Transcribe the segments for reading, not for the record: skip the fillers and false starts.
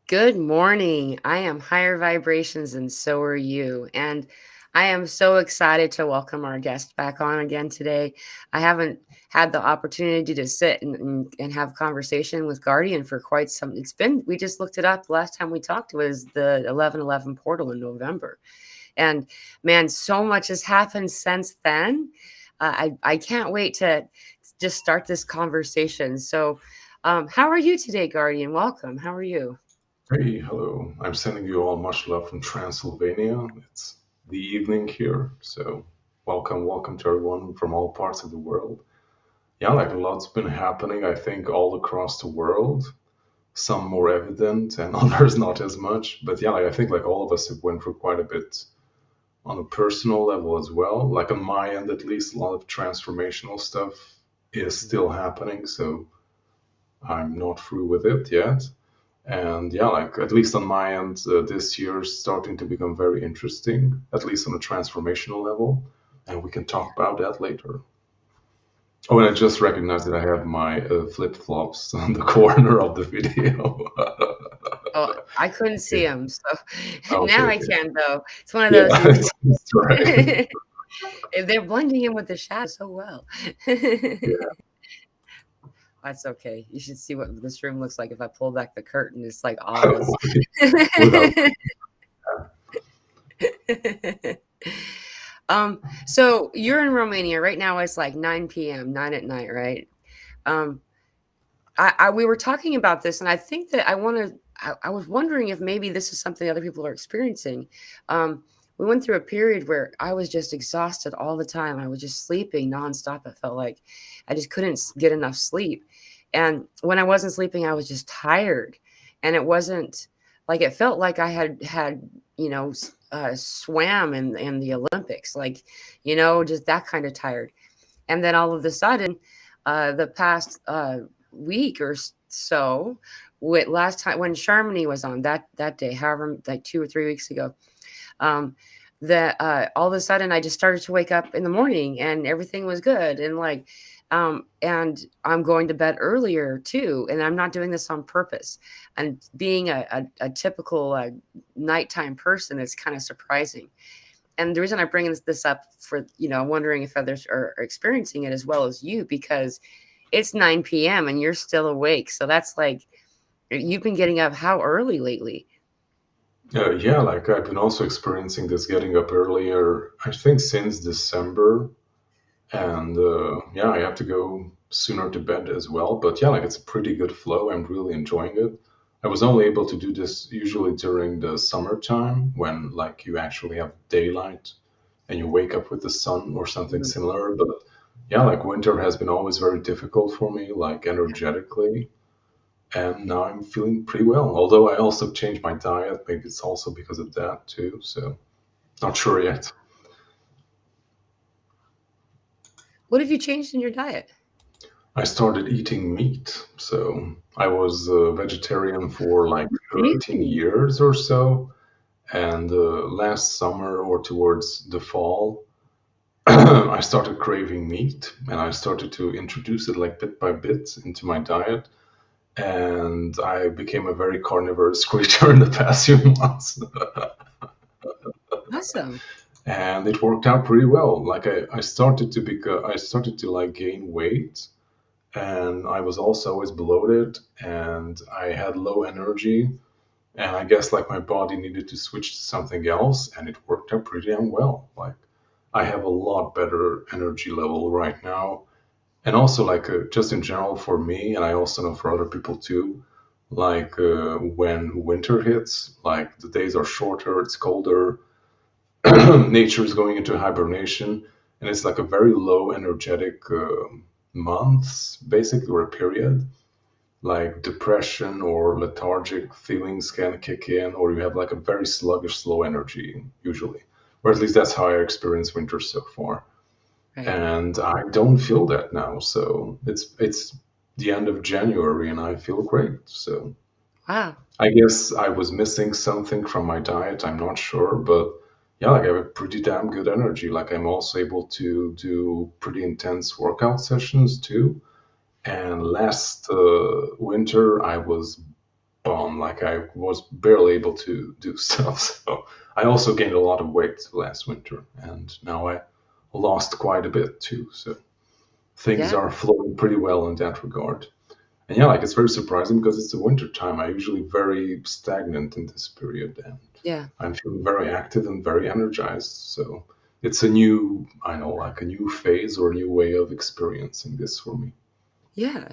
Good morning. I am higher vibrations and so are you. And I am so excited to welcome our guest back on again today. I haven't had the opportunity to sit and have conversation with Guardian for quite some we just looked it up. The last time we talked was the 11/11 portal in November. And man, so much has happened since then. I can't wait to just start this conversation. So, how are you today, Guardian? Welcome. How are you? Hey, hello. I'm sending you all much love from Transylvania. It's the evening here, so welcome to everyone from all parts of the world. Yeah, like a lot's been happening, I think, all across the world. Some more evident and others not as much. But yeah, like I think like all of us have went through quite a bit on a personal level as well. Like on my end, at least, a lot of transformational stuff is still happening, so I'm not through with it yet. And yeah, like at least on my end, this year's starting to become very interesting, at least on a transformational level. And we can talk about that later. Oh, and I just recognized that I have my flip flops on the corner of the video. Oh, I couldn't see him, so Okay, now I okay. can though. It's one of Yeah, those you that's right. can't they're blending in with the shadow so well. Yeah. That's okay. You should see what this room looks like if I pull back the curtain. It's like Oz. Without, So you're in Romania right now. It's like 9 p.m., 9 at night, right? Um, we were talking about this, and I think that I was wondering if maybe this is something other people are experiencing. We went through a period where I was just exhausted all the time. I was just sleeping nonstop. It felt like I just couldn't get enough sleep. And when I wasn't sleeping, I was just tired. And it wasn't like it felt like I had swam in the Olympics, like, just that kind of tired. And then all of a sudden, the past week or so, with last time when Charmony was on that day, however, like 2 or 3 weeks ago, um, that all of a sudden I just started to wake up in the morning and everything was good, and I'm going to bed earlier too, and I'm not doing this on purpose. And being a typical nighttime person, it's kind of surprising. And the reason I bring this up for, I'm wondering if others are experiencing it as well as you, because it's 9 p.m. and you're still awake. So that's like, you've been getting up how early lately? yeah, like I've been also experiencing this getting up earlier, I think since December. And yeah, I have to go sooner to bed as well. But yeah, like it's a pretty good flow. I'm really enjoying it. I was only able to do this usually during the summertime when like you actually have daylight and you wake up with the sun or something Mhm. similar. But yeah, like winter has been always very difficult for me, like energetically. And now I'm feeling pretty well. Although I also changed my diet. Maybe it's also because of that too. So not sure yet. What have you changed in your diet? I started eating meat. So I was a vegetarian for like 13 Really? years or so. And last summer or towards the fall, I started craving meat and I started to introduce it like bit by bit into my diet. And I became a very carnivorous creature in the past few months. Awesome. And it worked out pretty well. Like I started to like gain weight and I was also always bloated and I had low energy. And I guess like my body needed to switch to something else, and it worked out pretty damn well. Like I have a lot better energy level right now, and also like just in general for me, and I also know for other people too. Like when winter hits, like the days are shorter, it's colder, nature is going into hibernation, and it's like a very low energetic months basically or a period like depression or lethargic feelings can kick in, or you have like a very sluggish, slow energy usually. Or at least that's how I experience winter so far. Right. And I don't feel that now. So it's the end of January and I feel great. So Wow. I guess I was missing something from my diet. I'm not sure, but yeah, like I have a pretty damn good energy. Like I'm also able to do pretty intense workout sessions too. And last winter, I was bum. Like I was barely able to do stuff. So I also gained a lot of weight last winter, and now I lost quite a bit too. So things Yeah. are flowing pretty well in that regard. And yeah, like it's very surprising because it's the winter time. I'm usually very stagnant in this period, and Yeah. I'm feeling very active and very energized. So it's a new, I know, like a new phase or a new way of experiencing this for me. Yeah.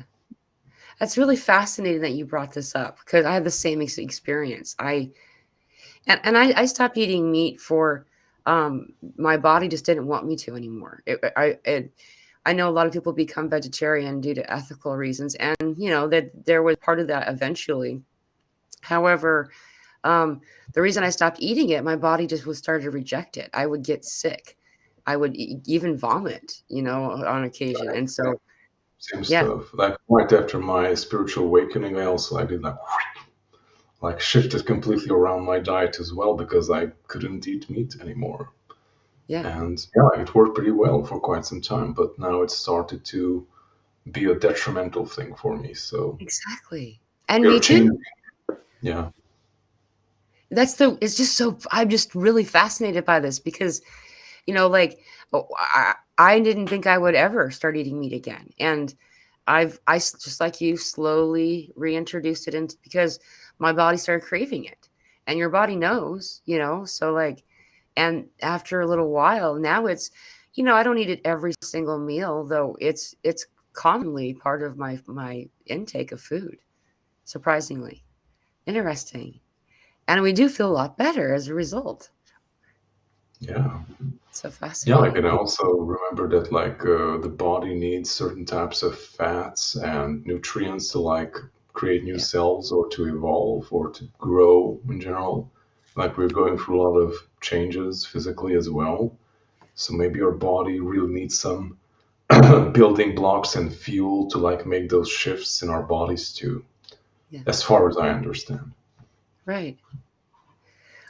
That's really fascinating that you brought this up because I had the same experience. I stopped eating meat for my body just didn't want me to anymore. I know a lot of people become vegetarian due to ethical reasons, and that there was part of that eventually. However, the reason I stopped eating it, my body just was started to reject it. I would get sick. I would even vomit, on occasion. And so, Same yeah, stuff. Like right after my spiritual awakening, I did like shifted completely around my diet as well because I couldn't eat meat anymore. yeah, And yeah, it worked pretty well for quite some time, but now it started to be a detrimental thing for me. So exactly. And we are me too. changing. Yeah. It's just so, I'm just really fascinated by this because, like, I didn't think I would ever start eating meat again. And just like you, slowly reintroduced it into because my body started craving it. And your body knows, so like, and after a little while, now I don't eat it every single meal, though it's commonly part of my intake of food, surprisingly. Interesting. And we do feel a lot better as a result. Yeah. So Yeah, like, and fascinating. I also remember that like the body needs certain types of fats and nutrients to like create new Yeah. cells or to evolve or to grow in general. Like we're going through a lot of changes physically as well. So maybe our body really needs some building blocks and fuel to like make those shifts in our bodies too, Yeah. as far as I understand. Right.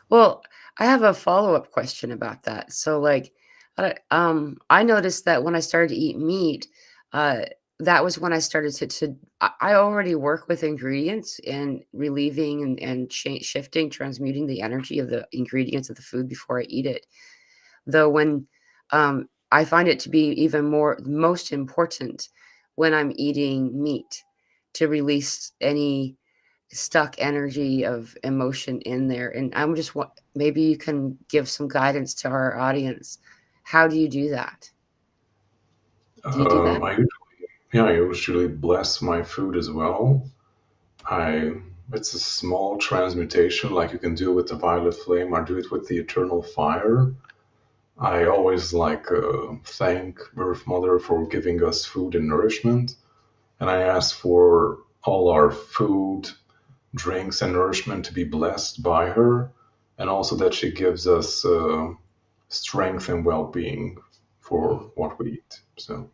Well, I have a follow-up question about that. So, like, I noticed that when I started to eat meat, uh, that was when I started I already work with ingredients and relieving and shifting, transmuting the energy of the ingredients of the food before I eat it. Though I find it to be even most important when I'm eating meat to release any stuck energy of emotion in there. And I'm just maybe you can give some guidance to our audience. How do you do that? Do you do that? I yeah, I usually bless my food as well. I It's a small transmutation, like you can do with the violet flame. I do it with the eternal fire. I always like thank Earth Mother for giving us food and nourishment, and I ask for all our food, drinks, and nourishment to be blessed by her, and also that she gives us strength and well-being for Mm, what we eat. So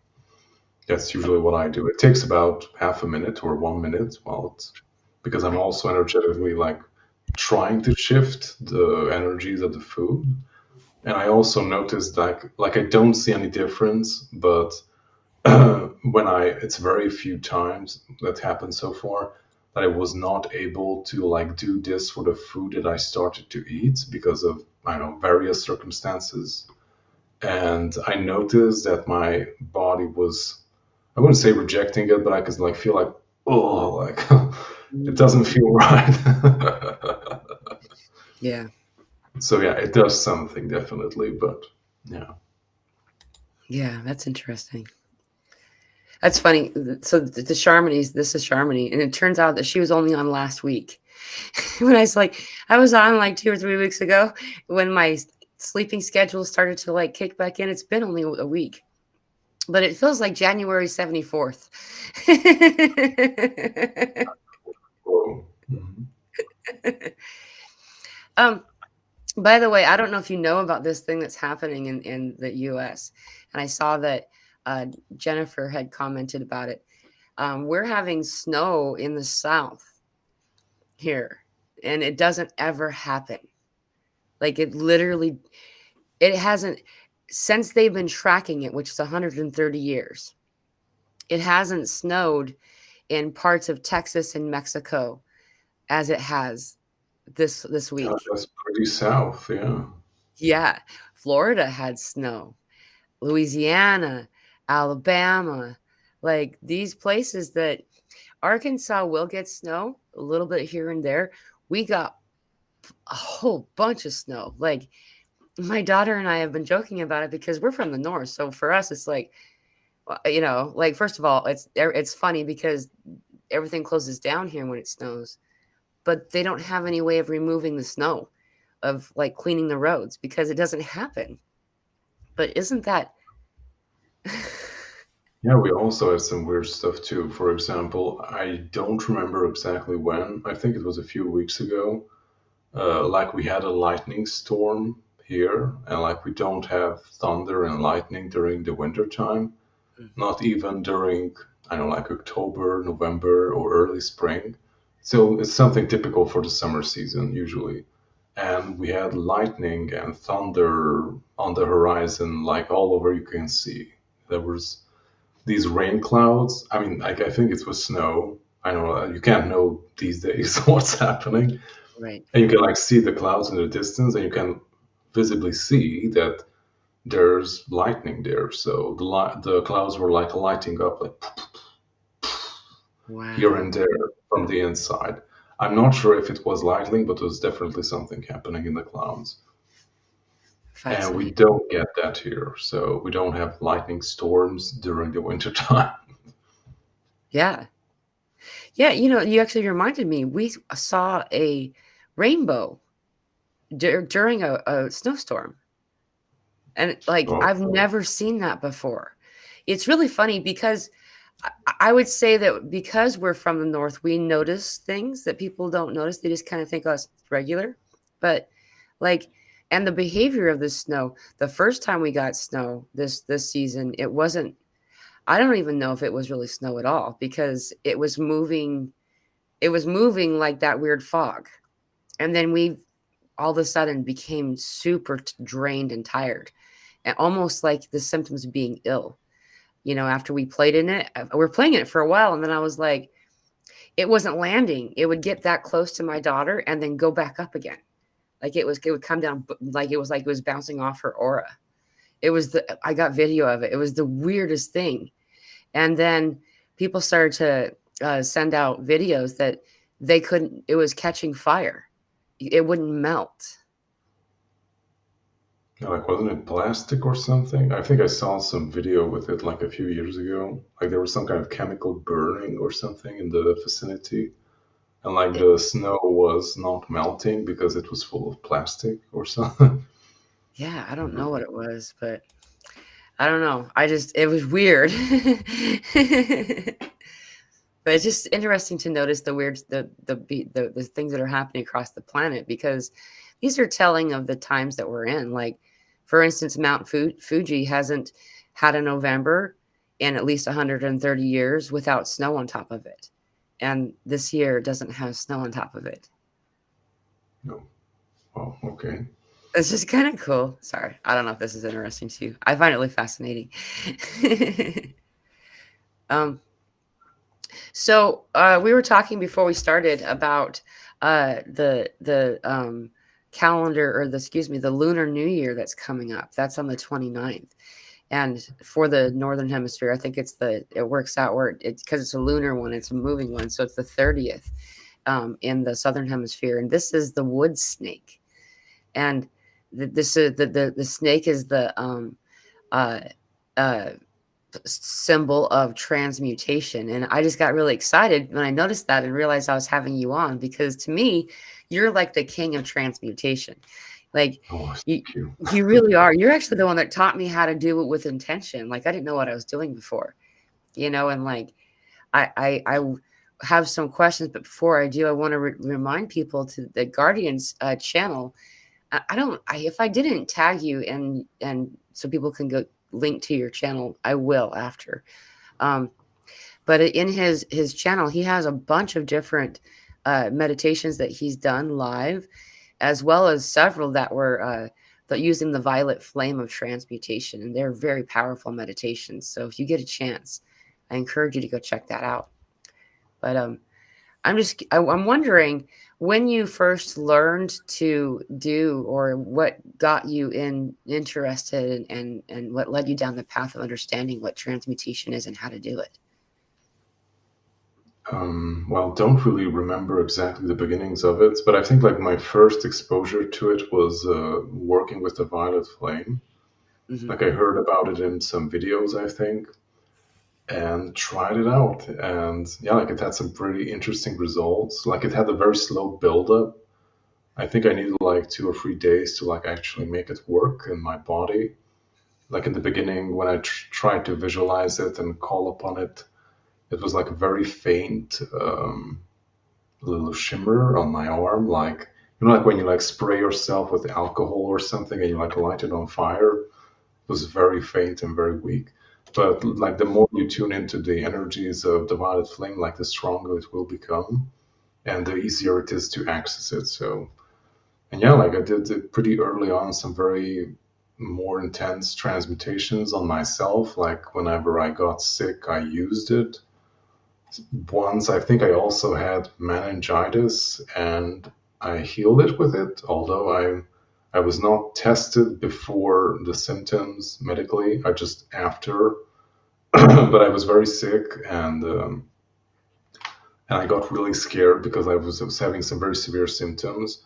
that's usually what I do. It takes about half a minute or 1 minute, while it's because I'm right. also energetically like trying to shift the energies of the food. And I also noticed like I don't see any difference, but when it's very few times that happened so far that I was not able to like do this for the food that I started to eat because of I don't know various circumstances. And I noticed that my body was I wouldn't say rejecting it, but I could like feel like oh like it doesn't Mm, feel right. yeah. So yeah, it does something definitely, but yeah. Yeah. That's interesting. That's funny. So the Charmonies, this is Charmony, and it turns out that she was only on last week. When I was on like 2 or 3 weeks ago when my sleeping schedule started to like kick back in. It's been only a week, but it feels like January 74th. Whoa. Mhm. um, by the way, I don't know if you know about this thing that's happening in the US. And I saw that uh, Jennifer had commented about it. We're having snow in the South here, and it doesn't ever happen. Like it hasn't, since they've been tracking it, which is 130 years, it hasn't snowed in parts of Texas and Mexico as it has this week. That's pretty south, yeah. Yeah, Florida had snow, Louisiana, Alabama, like these places that Arkansas will get snow a little bit here and there. We got a whole bunch of snow. Like my daughter and I have been joking about it because we're from the north. So for us, it's like, like first of all, it's funny because everything closes down here when it snows, but they don't have any way of removing the snow, of like cleaning the roads because it doesn't happen. But isn't that Yeah, we also had some weird stuff too. For example, I don't remember exactly when. I think it was a few weeks ago. Like we had a lightning storm here, and like we don't have thunder and lightning during the winter time, not even during, I don't know, like October, November, or early spring. So it's something typical for the summer season usually. And we had lightning and thunder on the horizon, like all over you can see. There was these rain clouds. I mean, I think it was snow. I know you can't know these days what's happening, right? and you can like see the clouds in the distance, and you can visibly see that there's lightning there. So the clouds were like lighting up like here and Wow. there from the inside. I'm not sure if it was lightning, but it was definitely something happening in the clouds. And we Fascinating. don't get that here, so we don't have lightning storms during the winter time. Yeah. Yeah, you actually reminded me. We saw a rainbow during a snowstorm. And like Oh, I've never seen that before. It's really funny because I would say that because we're from the north, we notice things that people don't notice. They just kind of think, oh, it's regular. But like, and the behavior of the snow, the first time we got snow this season, it wasn't, I don't even know if it was really snow at all because it was moving like that weird fog. And then we all of a sudden became super drained and tired, and almost like the symptoms of being ill. After we played in it, we were playing in it for a while, and then I was like, it wasn't landing. It would get that close to my daughter and then go back up again. It would come down like it was bouncing off her aura. I got video of it. It was the weirdest thing. And then people started to send out videos that they couldn't, it was catching fire. It wouldn't melt. yeah, like wasn't it plastic or something? I think I saw some video with it like a few years ago. Like there was some kind of chemical burning or something in the vicinity, and like It, the snow was not melting because it was full of plastic or something. yeah, I don't know what it was, but I don't know. It was weird. But it's just interesting to notice the weird, the things that are happening across the planet because these are telling of the times that we're in. Like, for instance, Mount Fuji hasn't had a November in at least 130 years without snow on top of it, and this year doesn't have snow on top of it. No. Oh, okay. It's just kind of cool. Sorry, I don't know if this is interesting to you. I find it really fascinating. um, So we were talking before we started about the calendar, or the Lunar New Year that's coming up. That's on the 29th. And for the Northern Hemisphere, I think it works out where it's because it's a lunar one, it's a moving one. So it's the 30th in the Southern Hemisphere. And this is the wood snake. And this is the snake is the uh, uh, symbol of transmutation. And I just got really excited when I noticed that and realized I was having you on because to me, you're like the king of transmutation. Like Oh, you thank you. you really are. You're actually the one that taught me how to do it with intention. Like I didn't know what I was doing before, and like I have some questions, but before I do, I want to remind people to the Guardians channel. I don't. If I didn't tag you and so people can go link to your channel, I will after. Um, but in his channel, he has a bunch of different meditations that he's done live, as well as several that were using the violet flame of transmutation, and they're very powerful meditations. So if you get a chance, I encourage you to go check that out. But I'm wondering when you first learned to do, or what got you interested, and what led you down the path of understanding what transmutation is and how to do it. Well, don't really remember exactly the beginnings of it, but I think like my first exposure to it was working with the violet flame. Hmm. Like I heard about it in some videos, I think, and tried it out. And yeah, like it had some pretty interesting results. Like it had a very slow buildup. I think I needed like 2 or 3 days to like actually make it work in my body. Like in the beginning, when I tried to visualize it and call upon it, it was like a very faint little shimmer on my arm, like like when you like spray yourself with alcohol or something and you like light it on fire. It was very faint and very weak. But like the more you tune into the energies of the violet flame, like the stronger it will become, and the easier it is to access it. So, and yeah, like I did it pretty early on, some very more intense transmutations on myself. Like whenever I got sick, I used it. Once I think I also had meningitis and I healed it with it, although I was not tested before the symptoms medically. I just after, but I was very sick and I got really scared because I was having some very severe symptoms.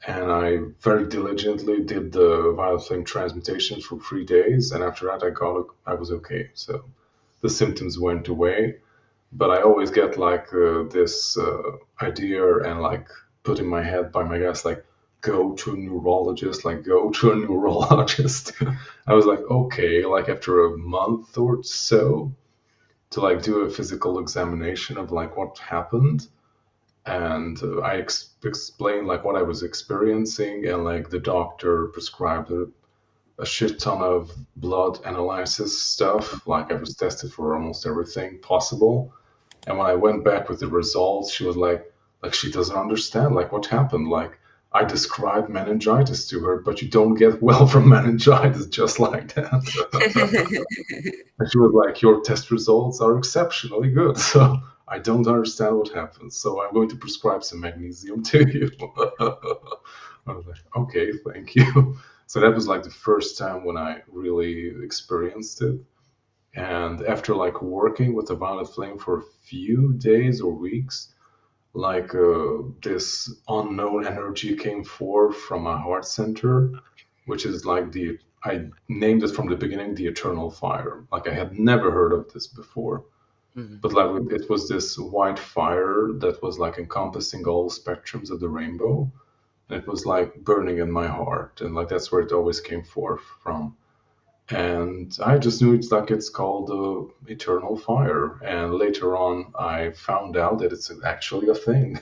And I very diligently did the violet flame transmutation for 3 days, and after that I was okay. So the symptoms went away, but I always get like this idea and like put in my head by my guys like go to a neurologist, like go to a neurologist. I was like okay, like after a month or so to like do a physical examination of like what happened, and I explained like what I was experiencing, and like the doctor prescribed a shit ton of blood analysis stuff. Like I was tested for almost everything possible, and when I went back with the results, she was like she doesn't understand like what happened. Like I described meningitis to her, but you don't get well from meningitis just like that. And she was like, "Your test results are exceptionally good, so I don't understand what happened. So I'm going to prescribe some magnesium to you." I was like, "Okay, thank you." So that was like the first time when I really experienced it. And after like working with the violet flame for a few days or weeks, like this unknown energy came forth from my heart center, which is like the I named it from the beginning the eternal fire. Like I had never heard of this before, Hmm. but like it was this white fire that was like encompassing all spectrums of the rainbow. And it was like burning in my heart, and like that's where it always came forth from. And I just knew it's called eternal fire. And later on, I found out that it's actually a thing.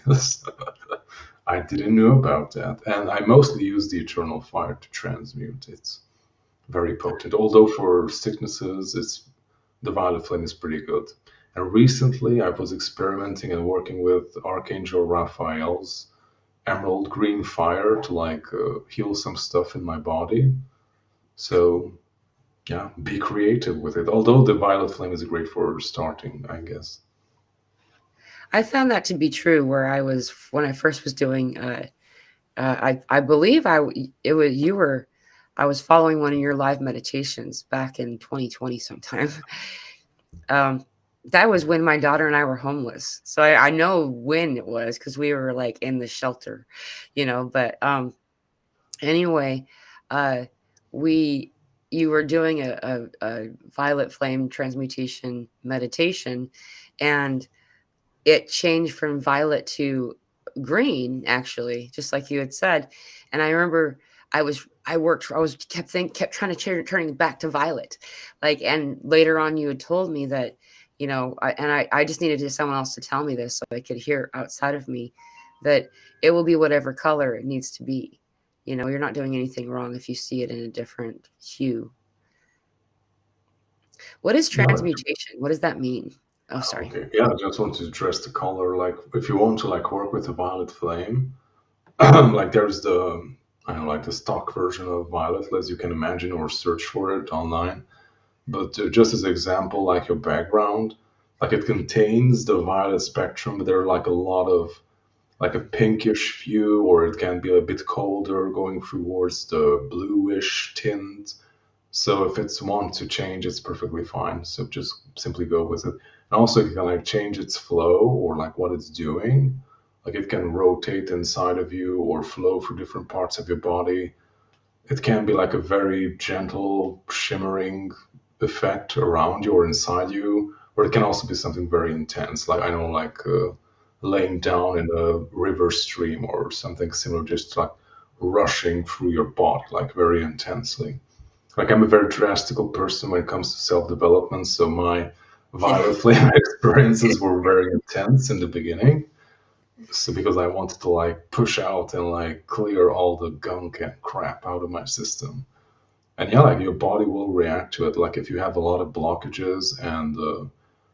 I didn't know about that, and I mostly use the eternal fire to transmute. It's very potent. Although for sicknesses, it's the violet flame is pretty good. And recently, I was experimenting and working with Archangel Raphael's emerald green fire to like heal some stuff in my body. So yeah, be creative with it. Although the violet flame is great for starting, I guess. I found that to be true. Where I was when I first was doing, I believe it was you were, I was following one of your live meditations back in 2020 sometime. Um, that was when my daughter and I were homeless, so I know when it was because we were like in the shelter, But anyway, uh, we you were doing a violet flame transmutation meditation, and it changed from violet to green, actually, just like you had said. And I remember I was kept trying to turning it back to violet, like. And later on, you had told me that, I just needed someone else to tell me this so I could hear outside of me that it will be whatever color it needs to be. You're not doing anything wrong if you see it in a different hue. What is Yeah. transmutation? What does that mean? Oh, sorry. Okay. Yeah, I just want to address the color. Like, if you want to like work with the violet flame, like there's the I don't know, like the stock version of violet, as you can imagine, or search for it online. But just as an example, like your background, Like it contains the violet spectrum, but there are like a lot of like a pinkish hue, or it can be a bit colder, going towards the bluish tint. So if it's want to change, it's perfectly fine. So just simply go with it. And also you can like change its flow or like what it's doing. Like it can rotate inside of you or flow through different parts of your body. It can be like a very gentle, shimmering effect around you or inside you, or it can also be something very intense. Like I know, like laying down in a river stream or something similar, just like rushing through your body, like very intensely. Like I'm a very drastical person when it comes to self-development, so my violet flame experiences were very intense in the beginning. So because I wanted to like push out and like clear all the gunk and crap out of my system. And yeah, like your body will react to it. Like if you have a lot of blockages and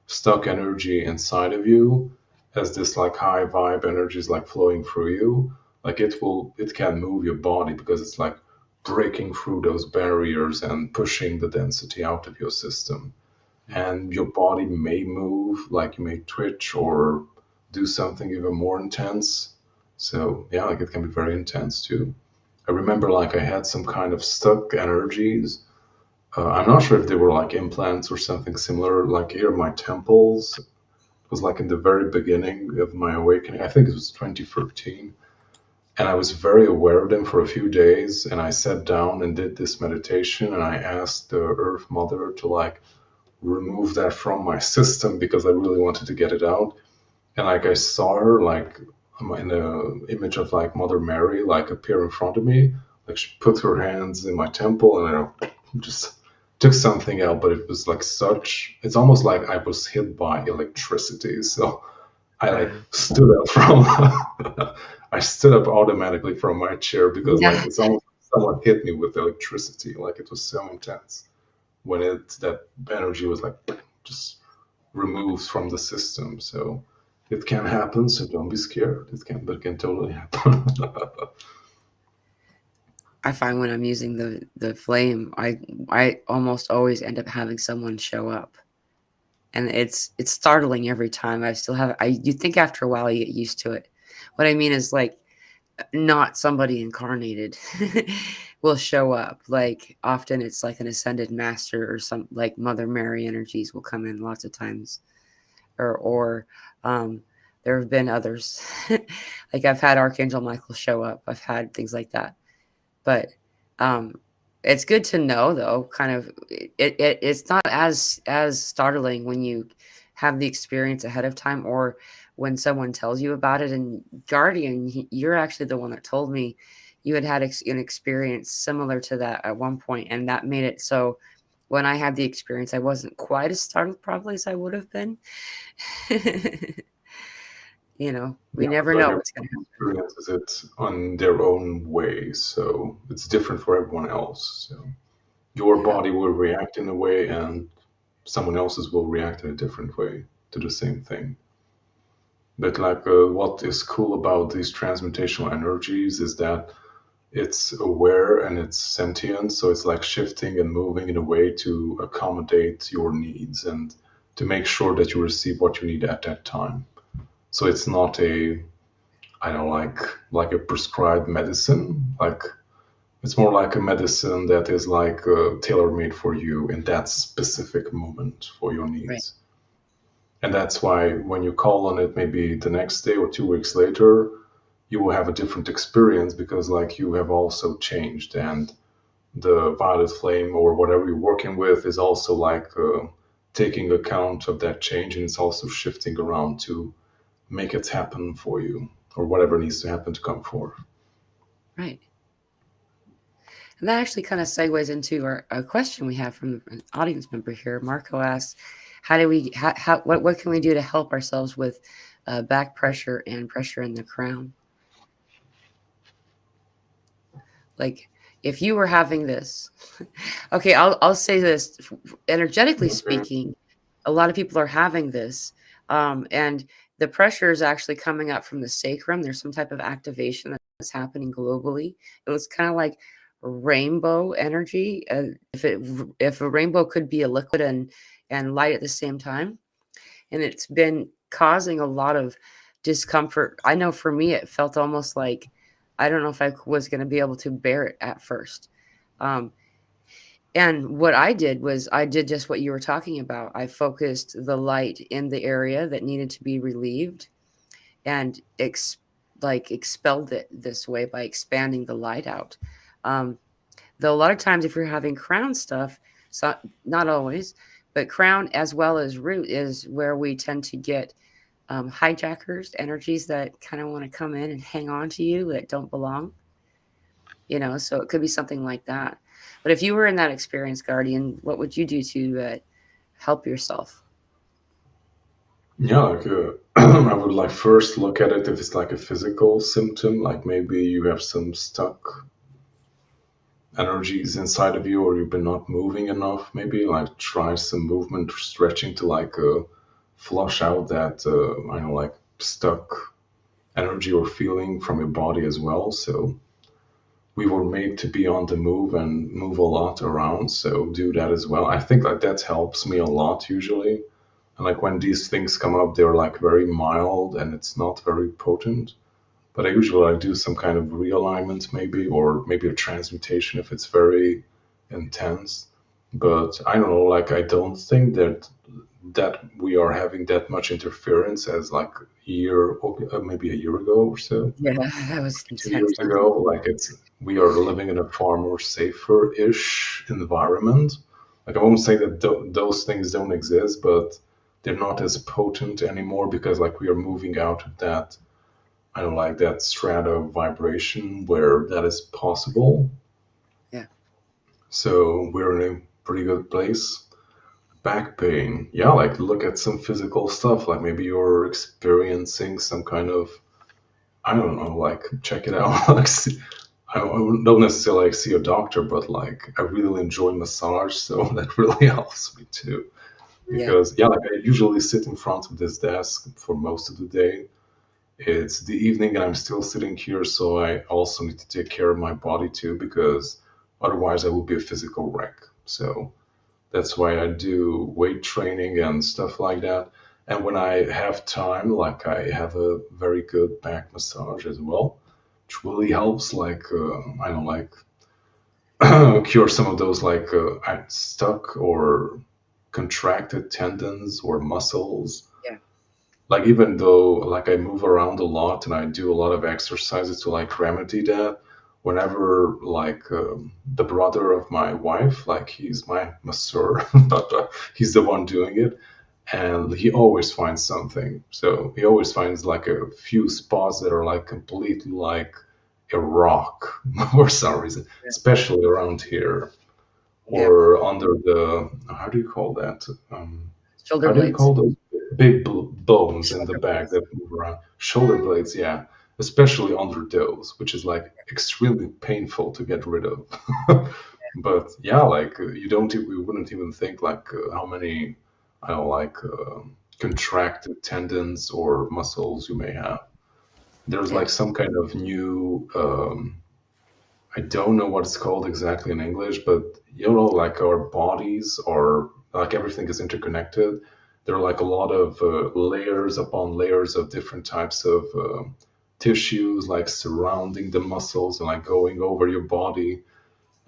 stuck energy inside of you, as this like high vibe energy is like flowing through you, like it can move your body because it's like breaking through those barriers and pushing the density out of your system. And your body may move, like you may twitch or do something even more intense. So yeah, like it can be very intense too. I remember like I had some kind of stuck energies. I'm not sure if they were like implants or something similar. Like here, my temples. It was like in the very beginning of my awakening. I think it was 2013, and I was very aware of them for a few days. And I sat down and did this meditation, and I asked the Earth Mother to like remove that from my system because I really wanted to get it out. And like I saw her like in the image of like Mother Mary like appear in front of me. Like she put her hands in my temple and I just took something out, but it was like such. It's almost like I was hit by electricity. So I like Wow. stood up from. I stood up automatically from my chair because like Yeah. it's almost like someone hit me with electricity. Like it was so intense when it that energy was like just removed from the system. So it can happen. So don't be scared. But it can totally happen. I find when I'm using the flame, I almost always end up having someone show up, and it's startling every time. I still have I you think after a while you get used to it. What I mean is like not somebody incarnated will show up. Like often it's like an ascended master or some like Mother Mary energies will come in lots of times, or um, there have been others. Like I've had Archangel Michael show up. I've had things like that. But um, it's good to know, though. Kind of, it's not as startling when you have the experience ahead of time, or when someone tells you about it. And Guardian, you're actually the one that told me you had had an experience similar to that at one point, and that made it so. When I had the experience, I wasn't quite as startled, probably as I would have been. We Yeah, never but like know everyone what's going to happen. experiences it on their own way, so it's different for everyone else. So your Yeah. body will react in a way, and someone else's will react in a different way to the same thing. But like, what is cool about these transmutational energies is that it's aware and it's sentient, so it's like shifting and moving in a way to accommodate your needs and to make sure that you receive what you need at that time. So it's not a, I don't like a prescribed medicine. Like it's more like a medicine that is like tailor made for you in that specific moment for your Right. needs. And that's why when you call on it, maybe the next day or 2 weeks later, you will have a different experience because like you have also changed and the violet flame or whatever you're working with is also like taking account of that change and it's also shifting around to make it happen for you or whatever needs to happen to come forth. Right. And that actually kind of segues into a question we have from an audience member here. Marco asks, "How do we? What can we do to help ourselves with back pressure and pressure in the crown? Like, if you were having this, okay, I'll say this. Energetically Okay. speaking, a lot of people are having this, and the pressure is actually coming up from the sacrum. There's some type of activation that's happening globally. It was kind of like rainbow energy. If a rainbow could be a liquid and light at the same time, and it's been causing a lot of discomfort. I know for me, it felt almost like I don't know if I was going to be able to bear it at first. Um, and what I did was I did just what you were talking about. I focused the light in the area that needed to be relieved and expelled it this way by expanding the light out. Um, though a lot of times, if you're having crown stuff, so not always, but crown as well as root is where we tend to get hijackers, energies that kind of want to come in and hang on to you that don't belong. So it could be something like that. But if you were in that experience, Guardian, what would you do to help yourself? Yeah, like I would like first look at it if it's like a physical symptom, like maybe you have some stuck energies inside of you, or you've been not moving enough. Maybe like try some movement or stretching to like flush out that I know like stuck energy or feeling from your body as well. So we were made to be on the move and move a lot around. So do that as well. I think like that helps me a lot usually. And like when these things come up, they're like very mild and it's not very potent. But I usually like do some kind of realignment maybe, or maybe a transmutation if it's very intense. But I don't know, like I don't think that we are having that much interference as like a year, or maybe a year ago or so, Yeah, that was 2 years intense. ago. Like it's we are living in a far more safer-ish environment. Like I won't say that those things don't exist, but they're not as potent anymore because like we are moving out of that I don't like that strata of vibration where that is possible. Yeah, So we're in a pretty good place. Back pain. Yeah, like look at some physical stuff. Like maybe you're experiencing some kind of, I don't know, like check it out. Like, I don't necessarily like see a doctor, but like I really enjoy massage. So that really helps me too. yeah, Because, yeah, like I usually sit in front of this desk for most of the day. It's the evening and I'm still sitting here, so I also need to take care of my body too, because otherwise I will be a physical wreck. So that's why I do weight training and stuff like that. And when I have time, like I have a very good back massage as well, which really helps, like, I don't like cure some of those like stuck or contracted tendons or muscles, yeah, like even though like I move around a lot and I do a lot of exercises to like remedy that, whenever like the brother of my wife, like he's my masseur, but he's the one doing it, and he always finds something. So he always finds like a few spots that are like completely like a rock for some reason, yeah, especially around here yeah. or under the, how do you call that? Shoulder How do you blades. call those big bones in the Shoulder back blades. that move around? Shoulder blades, yeah, especially under those, which is like extremely painful to get rid of. But yeah, like we wouldn't even think like how many, I don't like contracted tendons or muscles you may have. There's Yeah, like some kind of new I don't know what it's called exactly in English, but like our bodies are like everything is interconnected. There are like a lot of layers upon layers of different types of tissues, like surrounding the muscles and like going over your body.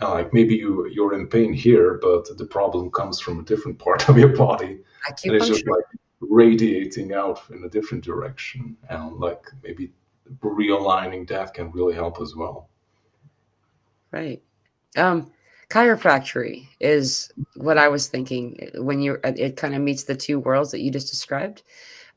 And like maybe you're in pain here, but the problem comes from a different part of your body, and it's just acupuncture. like radiating out in a different direction. And like maybe realigning that can really help as well. Right. Um, chiropractic is what I was thinking when it kind of meets the two worlds that you just described.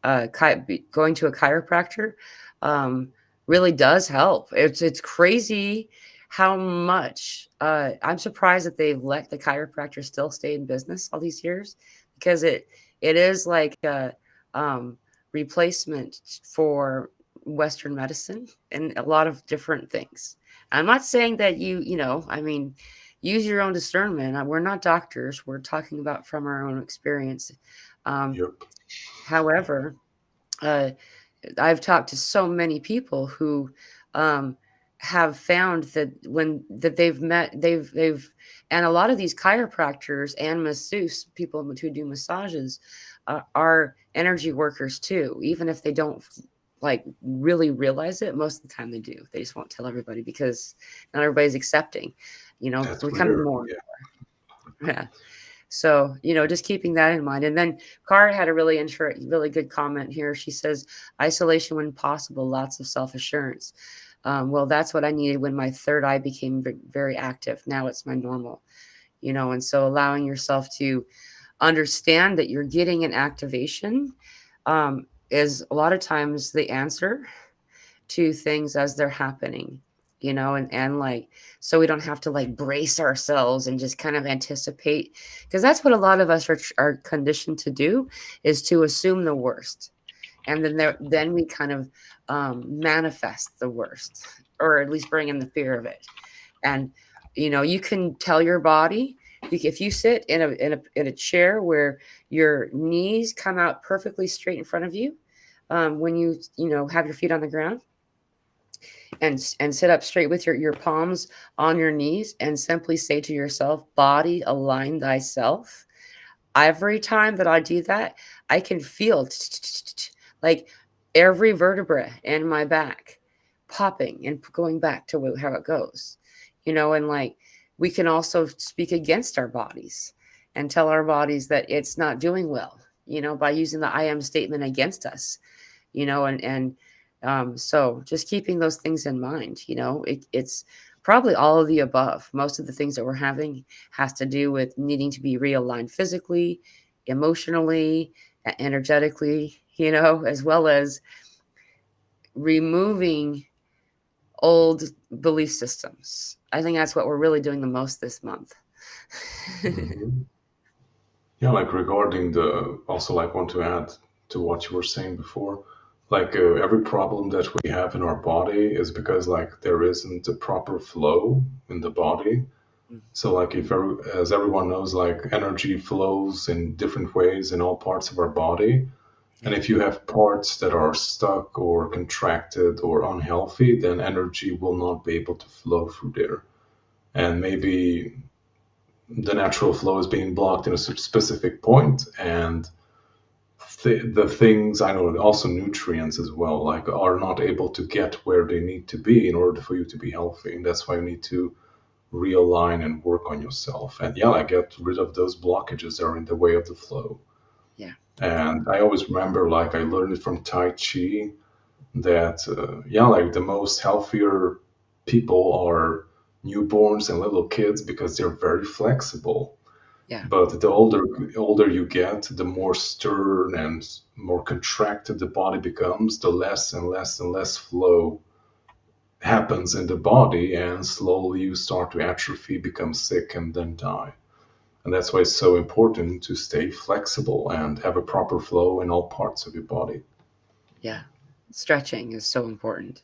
Going to a chiropractor um, really does help. It's crazy how much. I'm surprised that they've let the chiropractor still stay in business all these years because it is like a um, replacement for Western medicine and a lot of different things. I'm not saying that I mean, use your own discernment. We're not doctors. We're talking about from our own experience. Um, Yep. however, uh, I've talked to so many people who um, have found that and a lot of these chiropractors and masseuse people who do massages, are energy workers too, even if they don't like really realize it. Most of the time they do. They just won't tell everybody because not everybody's accepting. That's Becoming weird. more. Yeah. Yeah. So, just keeping that in mind. And then Cara had a really good comment here. She says, isolation when possible, lots of self assurance. Well, that's what I needed when my third eye became very active. Now it's my normal, and so allowing yourself to understand that you're getting an activation is a lot of times the answer to things as they're happening, and like, so we don't have to like brace ourselves and just kind of anticipate, because that's what a lot of us are conditioned to do, is to assume the worst. And then we kind of manifest the worst, or at least bring in the fear of it. And you can tell your body, if you sit in a chair where your knees come out perfectly straight in front of you, when you have your feet on the ground, and sit up straight with your palms on your knees, and simply say to yourself, body, align thyself. Every time that I do that, I can feel like every vertebra in my back popping and going back to how it goes, and like, we can also speak against our bodies and tell our bodies that it's not doing well, by using the I am statement against us, so just keeping those things in mind, it's probably all of the above. Most of the things that we're having has to do with needing to be realigned physically, emotionally, energetically, as well as removing old belief systems. I think that's what we're really doing the most this month. Hmm. Yeah, like regarding the, also like want to add to what you were saying before, like every problem that we have in our body is because like there isn't a proper flow in the body. So like as everyone knows, like energy flows in different ways in all parts of our body. And Yeah, if you have parts that are stuck or contracted or unhealthy, then energy will not be able to flow through there. And maybe the natural flow is being blocked in a specific point, and the things, I know, also nutrients as well, like are not able to get where they need to be in order for you to be healthy. And that's why you need to realign and work on yourself. And yeah, like get rid of those blockages that are in the way of the flow. yeah, And I always remember, like I learned it from Tai Chi, that yeah, like the most healthier people are newborns and little kids because they're very flexible. yeah, But the older you get, the more stern and more contracted the body becomes, the less and less and less flow happens in the body, and slowly you start to atrophy, become sick, and then die. And that's why it's so important to stay flexible and have a proper flow in all parts of your body. yeah. Stretching is so important.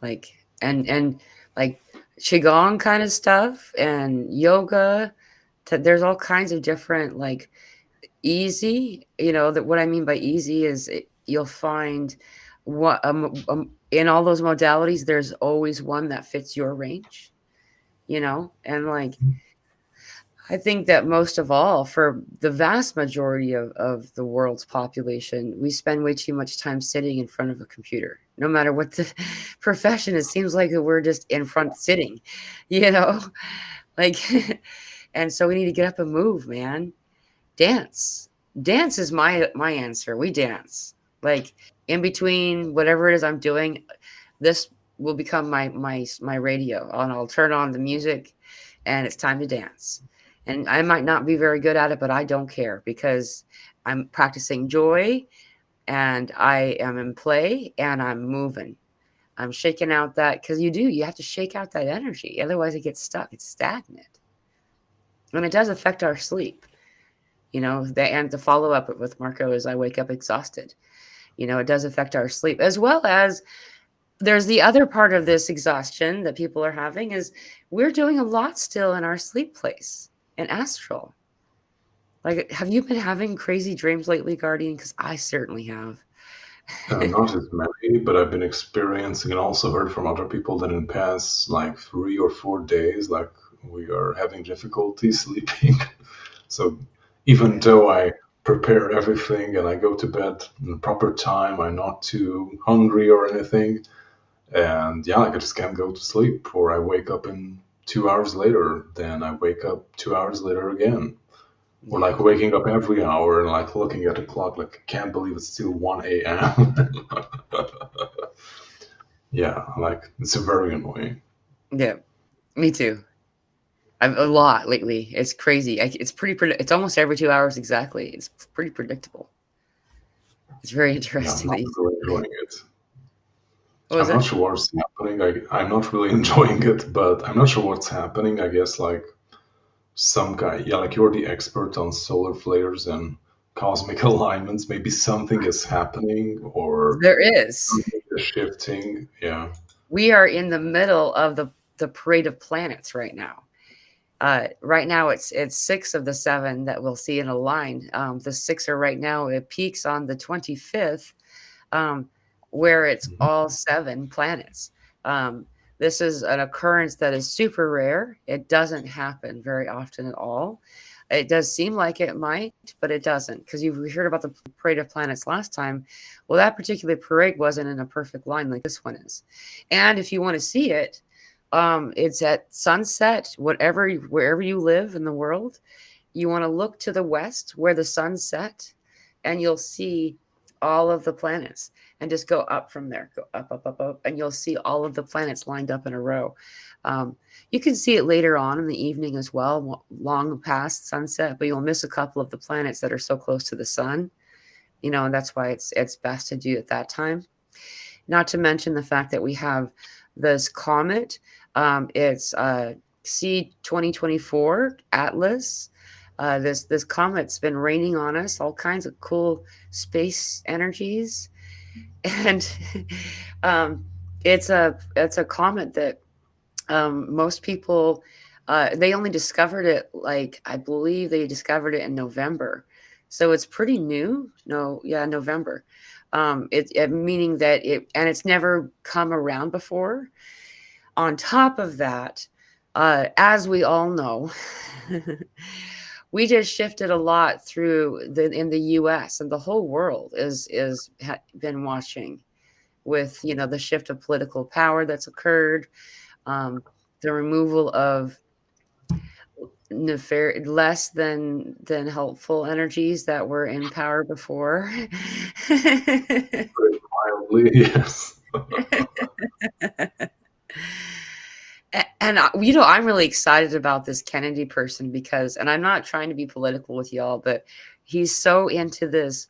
Like, and like qigong kind of stuff and yoga. There's all kinds of different, like, easy. That what I mean by easy is you'll find what in all those modalities, there's always one that fits your range. And like, I think that most of all, for the vast majority of the world's population, we spend way too much time sitting in front of a computer. No matter what the profession, it seems like we're just in front sitting, you know? Like, and so we need to get up and move, man. Dance. Dance is my answer. We dance. Like, in between whatever it is I'm doing, this will become my radio, and I'll turn on the music, and it's time to dance. And I might not be very good at it, but I don't care, because I'm practicing joy, and I am in play, and I'm moving. I'm shaking out that, because you have to shake out that energy. Otherwise, it gets stuck. It's stagnant. And it does affect our sleep. And the follow up with Marco is I wake up exhausted. It does affect our sleep, as well as there's the other part of this exhaustion that people are having is we're doing a lot still in our sleep place and astral. Like, have you been having crazy dreams lately, Guardian? Because I certainly have. Not as many, but I've been experiencing and also heard from other people that in past like 3 or 4 days, like we are having difficulty sleeping. So even Yeah. though I prepare everything and I go to bed in the proper time. I'm not too hungry or anything. And yeah, like I just can't go to sleep, or I wake up in 2 hours later, then I wake up 2 hours later again. Or Yeah. like waking up every hour and like looking at the clock, like I can't believe it's still 1 a.m. Yeah, like it's very annoying. Yeah. Me too. I've a lot lately. It's crazy. It's it's almost every 2 hours exactly. It's pretty predictable. It's very Yeah, I'm interesting not that you. really enjoying it. What was I'm not that? sure what's happening. I'm not really enjoying it, but I'm not sure what's happening. I guess like some guy, yeah, like you're the expert on solar flares and cosmic alignments. Maybe something is happening or There is. something is shifting. Yeah. We are in the middle of the parade of planets right now. Right now, it's six of the seven that we'll see in a line. The six are right now. It peaks on the 25th, um, where it's Mhm. all seven planets. Um, this is an occurrence that is super rare. It doesn't happen very often at all. It does seem like it might, but it doesn't, because you heard about the parade of planets last time. Well, that particular parade wasn't in a perfect line like this one is. And if you want to see it, it's at sunset, wherever you live in the world. You want to look to the west where the sun set, and you'll see all of the planets, and just go up from there, go up, up, up, up, and you'll see all of the planets lined up in a row. Um, you can see it later on in the evening as well, long past sunset, but you'll miss a couple of the planets that are so close to the sun. And that's why it's best to do it that time. Not to mention the fact that we have this comet. It's C 2024 Atlas. This comet's been raining on us all kinds of cool space energies, and um, it's a comet that most people they only discovered it, like, I believe they discovered it in November, so it's pretty new. No, yeah, November. It meaning that it's never come around before. On top of that, as we all know, we just shifted a lot in the U.S., and the whole world been watching with the shift of political power that's occurred, um, the removal of less than helpful energies that were in power before. Very mildly, yes. And I'm really excited about this Kennedy person, because, and I'm not trying to be political with y'all, but he's so into this,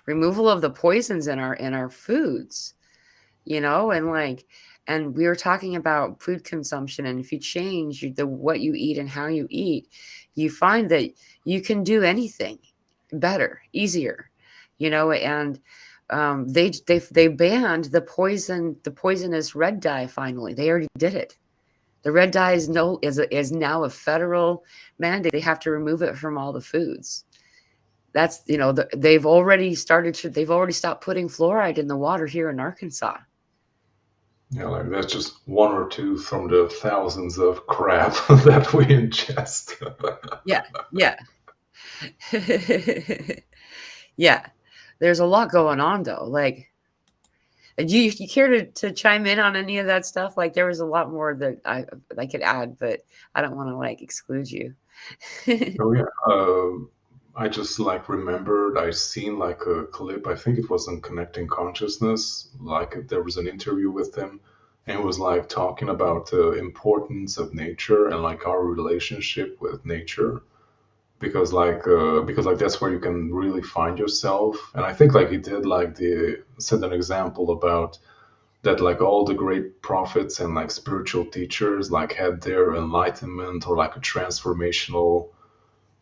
removal of the poisons in our foods, and we were talking about food consumption, and if you change what you eat and how you eat, you find that you can do anything better, easier, and they banned the poisonous red dye. Finally, they already did it. The red dye is now a federal mandate. They have to remove it from all the foods. That's they've already stopped putting fluoride in the water here in Arkansas. Yeah, like that's just one or two from the thousands of crap that we ingest. Yeah, yeah. Yeah. There's a lot going on, though. Like, do you care to chime in on any of that stuff? Like, there was a lot more that I could add, but I don't want to like exclude you. Oh yeah, I just like remembered I seen like a clip. I think it was on Connecting Consciousness. Like there was an interview with him, and it was like talking about the importance of nature and like our relationship with nature. Because like that's where you can really find yourself. And I think like he did like the set an example about that like all the great prophets and like spiritual teachers like had their enlightenment or like a transformational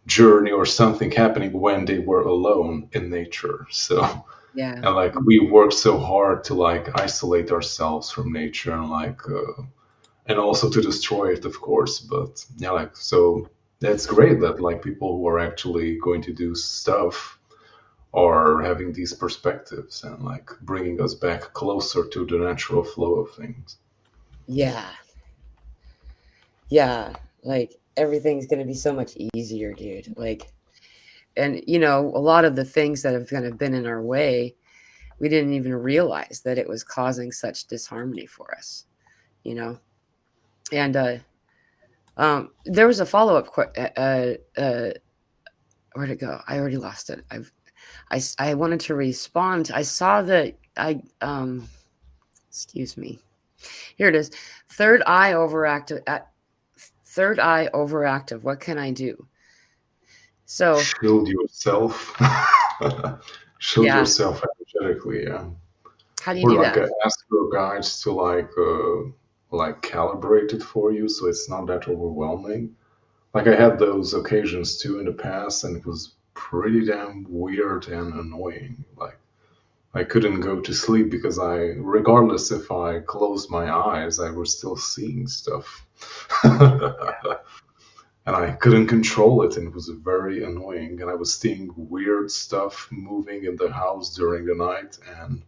journey or something happening when they were alone in nature. So Yeah. and like we work so hard to like isolate ourselves from nature and and also to destroy it, of course. But yeah, like so that's great that like people who are actually going to do stuff are having these perspectives and like bringing us back closer to the natural flow of things. Yeah. Yeah. Like, everything's gonna be so much easier, dude. Like, And you know, a lot of the things that have kind of been in our way, we didn't even realize that it was causing such disharmony for us, you know. And there was a follow-up where'd it go? I already lost it. I wanted to respond. I saw that I excuse me. Here it is. Third eye overactive. Third eye overactive. What can I do? So Shield yourself. Shield yeah, yourself energetically, yeah. how do you Or do like that? ask your guides to like calibrate it for you so it's not that overwhelming. Like I had those occasions too in the past, and it was pretty damn weird and annoying. Like I couldn't go to sleep because regardless if I closed my eyes, I was still seeing stuff. And I couldn't control it, and it was very annoying. And I was seeing weird stuff moving in the house during the night, and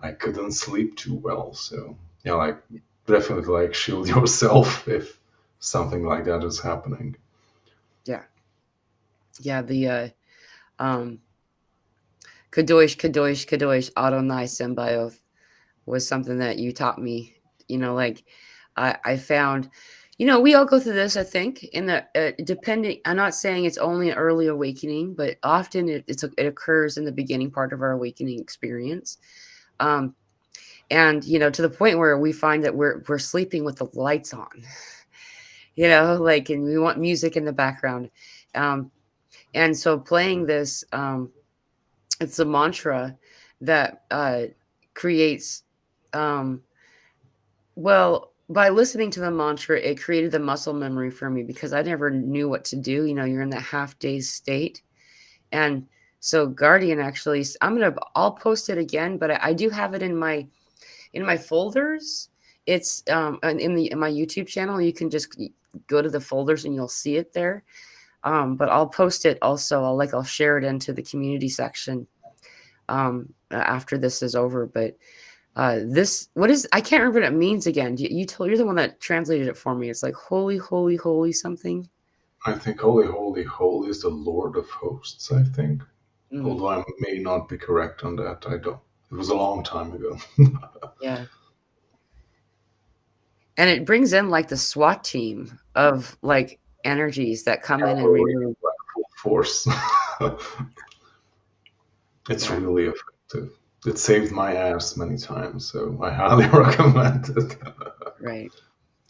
I couldn't sleep too well. So yeah, like definitely like shield yourself if something like that is happening. Yeah, yeah. The um, kadosh, kadosh, kadosh, Adonai Symbioth was something that you taught me. You know, like I found, you know, we all go through this. I think in the depending. I'm not saying it's only an early awakening, but often it occurs in the beginning part of our awakening experience. Um, and you know, to the point where we find that we're sleeping with the lights on. You know, like, and we want music in the background. Um, and so playing this, it's a mantra that creates um, well, by listening to the mantra, it created the muscle memory for me because I never knew what to do. You know, you're in that half daze state. And so Guardian actually, I'll post it again, but I do have it in my folders. It's in my YouTube channel. You can just go to the folders and you'll see it there. But I'll post it also. I'll share it into the community section after this is over. But this, what is, I can't remember what it means again. You're the one that translated it for me. It's like holy, holy, holy something. I think holy, holy, holy is the Lord of hosts, I think. Mm, Although I may not be correct on that. I don't. It was a long time ago. yeah. And it brings in like the SWAT team of like energies that come in and Cavalry remove. like full force. It's Yeah. really effective. It saved my ass many times, so I highly recommend it. Right.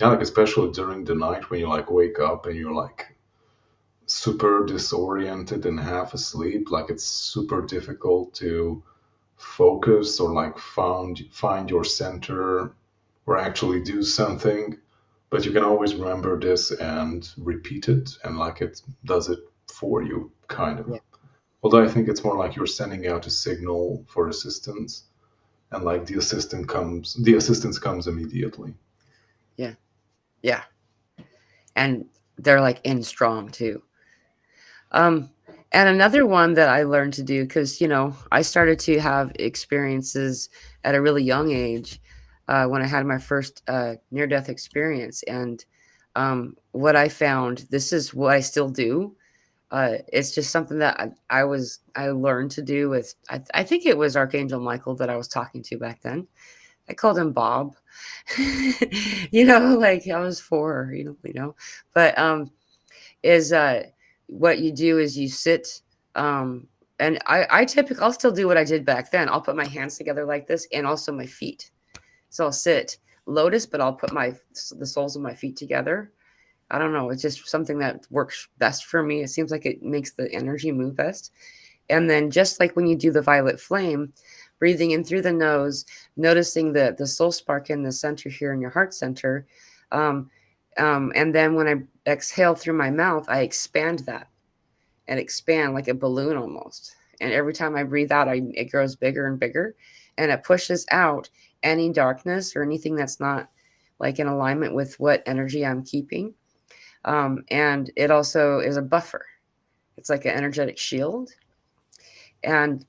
Yeah, like especially during the night when you like wake up and you're like super disoriented and half asleep, like it's super difficult to focus or like find your center or actually do something. But you can always remember this and repeat it, and like it does it for you, kind of. Yeah. Although I think it's more like you're sending out a signal for assistance, and like the assistance comes immediately. Yeah. Yeah. And they're like in strong too. Um, and another one that I learned to do, because, you know, I started to have experiences at a really young age when I had my first near death experience. And what I found, this is what I still do. It's just something that I learned to do with, I think it was Archangel Michael that I was talking to back then. I called him Bob. You know, like I was 4, but is what you do is you sit and I typically I'll still do what I did back then. I'll put my hands together like this and also my feet. So I'll sit lotus, but I'll put the soles of my feet together. I don't know. It's just something that works best for me. It seems like it makes the energy move best. And then just like when you do the violet flame, breathing in through the nose, noticing the soul spark in the center here in your heart center. Um, and then when I exhale through my mouth, I expand that and expand like a balloon almost. And every time I breathe out, it grows bigger and bigger, and it pushes out any darkness or anything that's not like in alignment with what energy I'm keeping. And it also is a buffer. It's like an energetic shield. And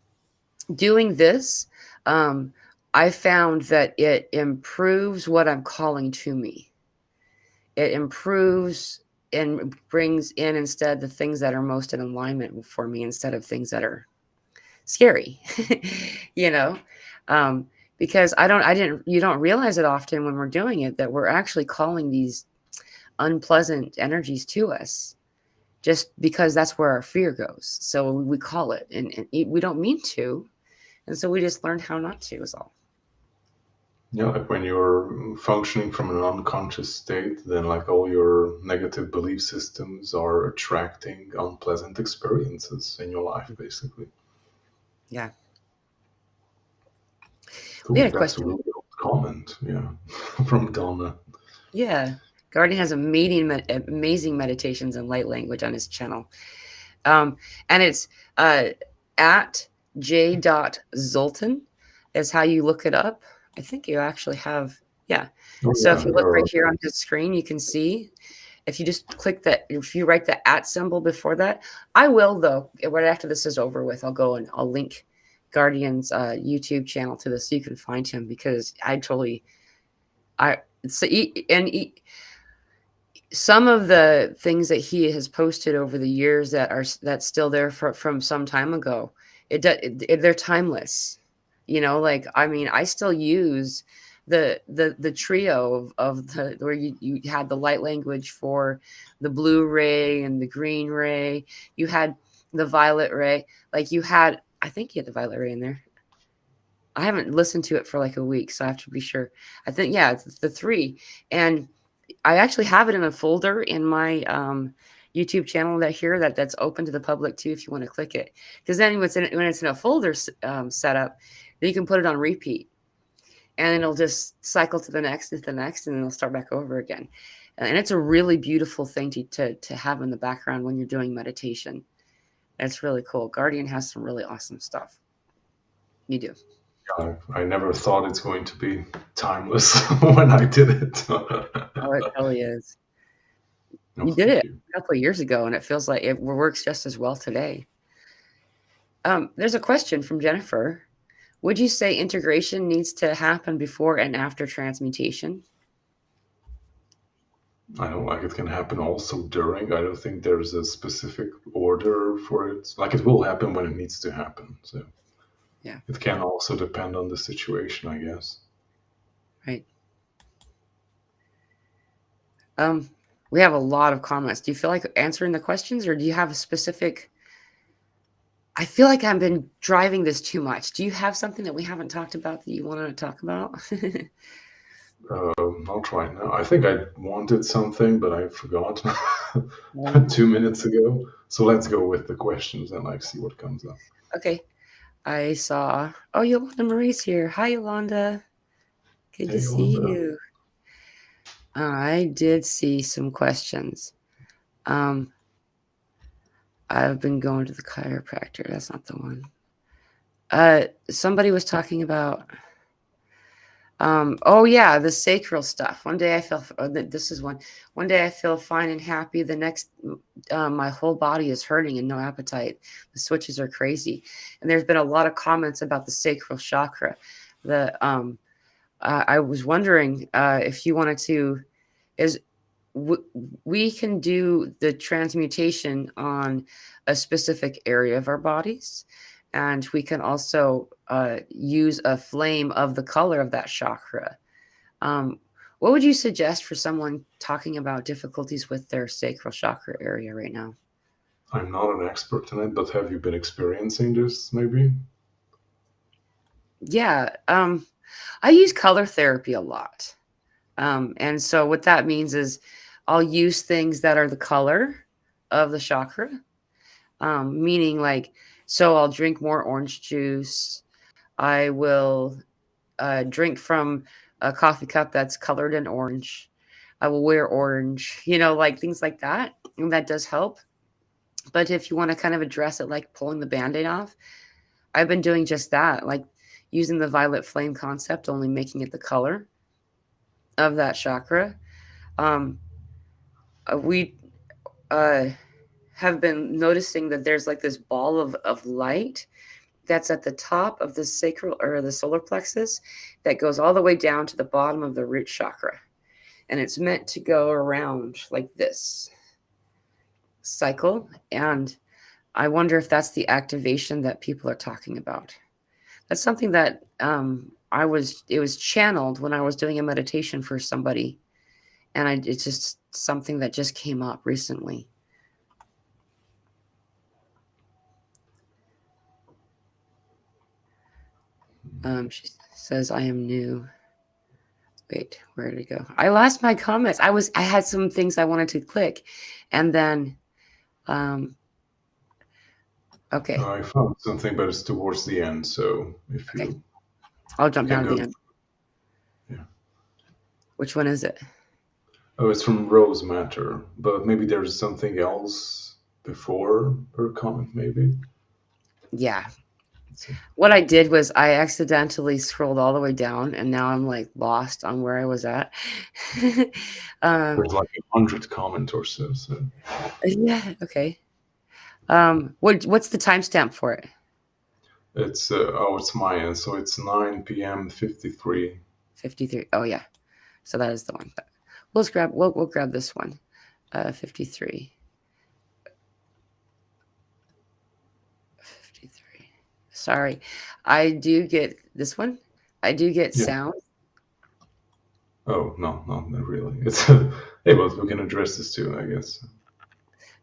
doing this, um, I found that it improves what I'm calling to me. It improves and brings in instead the things that are most in alignment for me instead of things that are scary. you know um, because you don't realize it often when we're doing it, that we're actually calling these unpleasant energies to us, just because that's where our fear goes. So we call it, and we don't mean to, and so we just learn how not to, is all. Yeah, like when you're functioning from an unconscious state, then like all your negative belief systems are attracting unpleasant experiences in your life, basically. Yeah. We Cool. had a That's a question. really good comment. Yeah, from Donna. Yeah. Guardian has amazing meditations and light language on his channel. And it's uh, at j.zoltan is how you look it up. I think you actually have, yeah. Oh So yeah, if you look right here on his screen, you can see, if you just click that, if you write the at symbol before that, I will, though, right after this is over with, I'll go and I'll link Guardian's YouTube channel to this so you can find him, because I, so some of the things that he has posted over the years that's still there from some time ago, they're timeless. Like, I mean, I still use the trio of the where you had the light language for the blue ray and the green ray. You had the violet ray. Like, you had, I think you had the violet ray in there. I haven't listened to it for like a week, so I have to be sure. I think, yeah, it's the three. And I actually have it in a folder in my YouTube channel that's open to the public too, if you want to click it. Because then when it's in a folder setup, then you can put it on repeat, and it'll just cycle to the next and to the next, and then it'll start back over again. And it's a really beautiful thing to have in the background when you're doing meditation. It's really cool. Guardian has some really awesome stuff. You do. I never thought it's going to be timeless when I did it. Oh, it really is. No, You did it thank you. a couple of years ago, and it feels like it works just as well today. There's a question from Jennifer. Would you say integration needs to happen before and after transmutation? I don't like it can happen also during. I don't think there's a specific order for it. Like it will happen when it needs to happen. So Yeah, it can also depend on the situation, I guess. right. Um, we have a lot of comments. Do you feel like answering the questions, or do you have a specific? I feel like I've been driving this too much. Do you have something that we haven't talked about that you want to talk about? I'll try now. I think I wanted something, but I forgot Um, 2 minutes ago. So let's go with the questions and like see what comes up. okay. I saw. Oh, Yolanda Marie's here. Hi, Yolanda. Good to Hey, see Yolanda. you. I did see some questions. Um, I've been going to the chiropractor. That's not the one. Somebody was talking about. Oh yeah, the sacral stuff. One day I feel. This is one. One day I feel fine and happy. The next, my whole body is hurting and no appetite. The switches are crazy, and there's been a lot of comments about the sacral chakra. The I was wondering if you wanted to. Is we can do the transmutation on a specific area of our bodies, and we can also use a flame of the color of that chakra. um, what would you suggest for someone talking about difficulties with their sacral chakra area right now? I'm not an expert in it, but have you been experiencing this maybe? Yeah, I use color therapy a lot. And so what that means is I'll use things that are the color of the chakra, meaning like, so I'll drink more orange juice. I will drink from a coffee cup that's colored in orange. I will wear orange, like things like that. And that does help. But if you want to kind of address it, like pulling the band aid off, I've been doing just that, like using the violet flame concept, only making it the color of that chakra. Um, we uh, have been noticing that there's like this ball of light that's at the top of the sacral or the solar plexus that goes all the way down to the bottom of the root chakra. And it's meant to go around like this. cycle, and I wonder if that's the activation that people are talking about. That's something that it was channeled when I was doing a meditation for somebody, and it's just something that just came up recently. She says, I am new. Wait, where did it go? I lost my comments. I had some things I wanted to click, and then, um, okay, I found something, but it's towards the end. So if okay, you I'll jump can down to go, the end. yeah. Which one is it? Oh, it's from Rose Matter, but maybe there's something else before her comment. Maybe. Yeah. Let's see. What I did was I accidentally scrolled all the way down, and now I'm like lost on where I was at. um, There's like 100 comment or so. So yeah. Okay. What's the timestamp for it? it's it's Mayan, so it's 9 p.m. 53. 53. Oh yeah. So that is the one. We'll grab this one. 53. 53. Sorry. I do get this one. I do get Yeah. sound. Oh no, no, not really. It's hey, but we can address this too, I guess.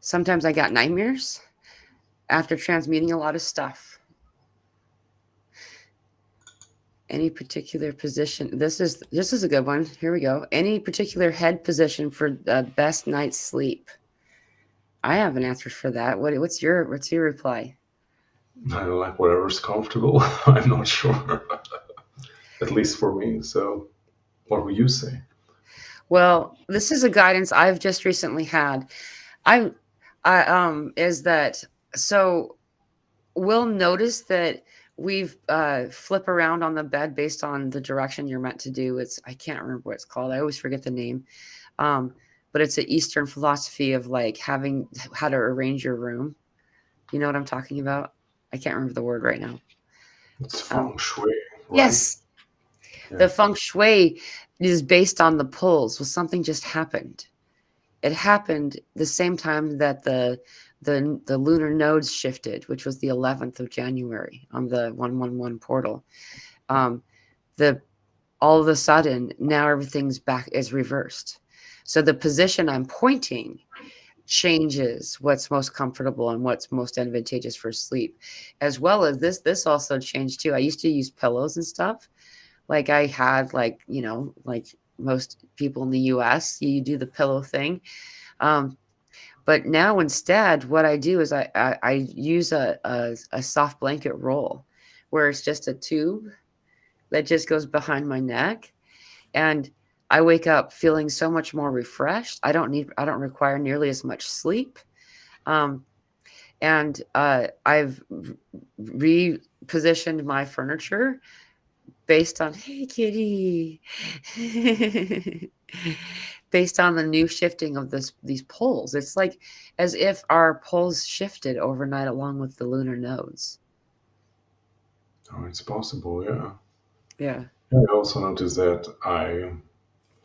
Sometimes I got nightmares after transmuting a lot of stuff. Any particular position? This is a good one. Here we go. Any particular head position for the best night's sleep? I have an answer for that. What's your reply? I like whatever's comfortable. I'm not sure, at least for me. So, what would you say? Well, this is a guidance I've just recently had. I is that so we'll notice that we've flip around on the bed based on the direction you're meant to do. It's I can't remember what it's called. I always forget the name. Um, but it's an Eastern philosophy of like having how to arrange your room. You know what I'm talking about? I can't remember the word right now. It's Um, feng shui, right? yes, Yeah. the feng shui is based on the pulls. Well, something just happened. It happened the same time that the lunar nodes shifted, which was the 11th of January on the 111 portal. Um, the all of a sudden now everything's back is reversed. So the position I'm pointing changes what's most comfortable and what's most advantageous for sleep, as well as this also changed too. I used to use pillows and stuff. Like I had like most people in the US, you do the pillow thing. Um, but now instead, what I do is I use a soft blanket roll where it's just a tube that just goes behind my neck. And I wake up feeling so much more refreshed. I don't require nearly as much sleep. Um, and I've repositioned my furniture based on, hey, kitty, based on the new shifting of these poles. It's like as if our poles shifted overnight along with the lunar nodes. Oh, it's possible, yeah. Yeah. Yeah, I also noticed that I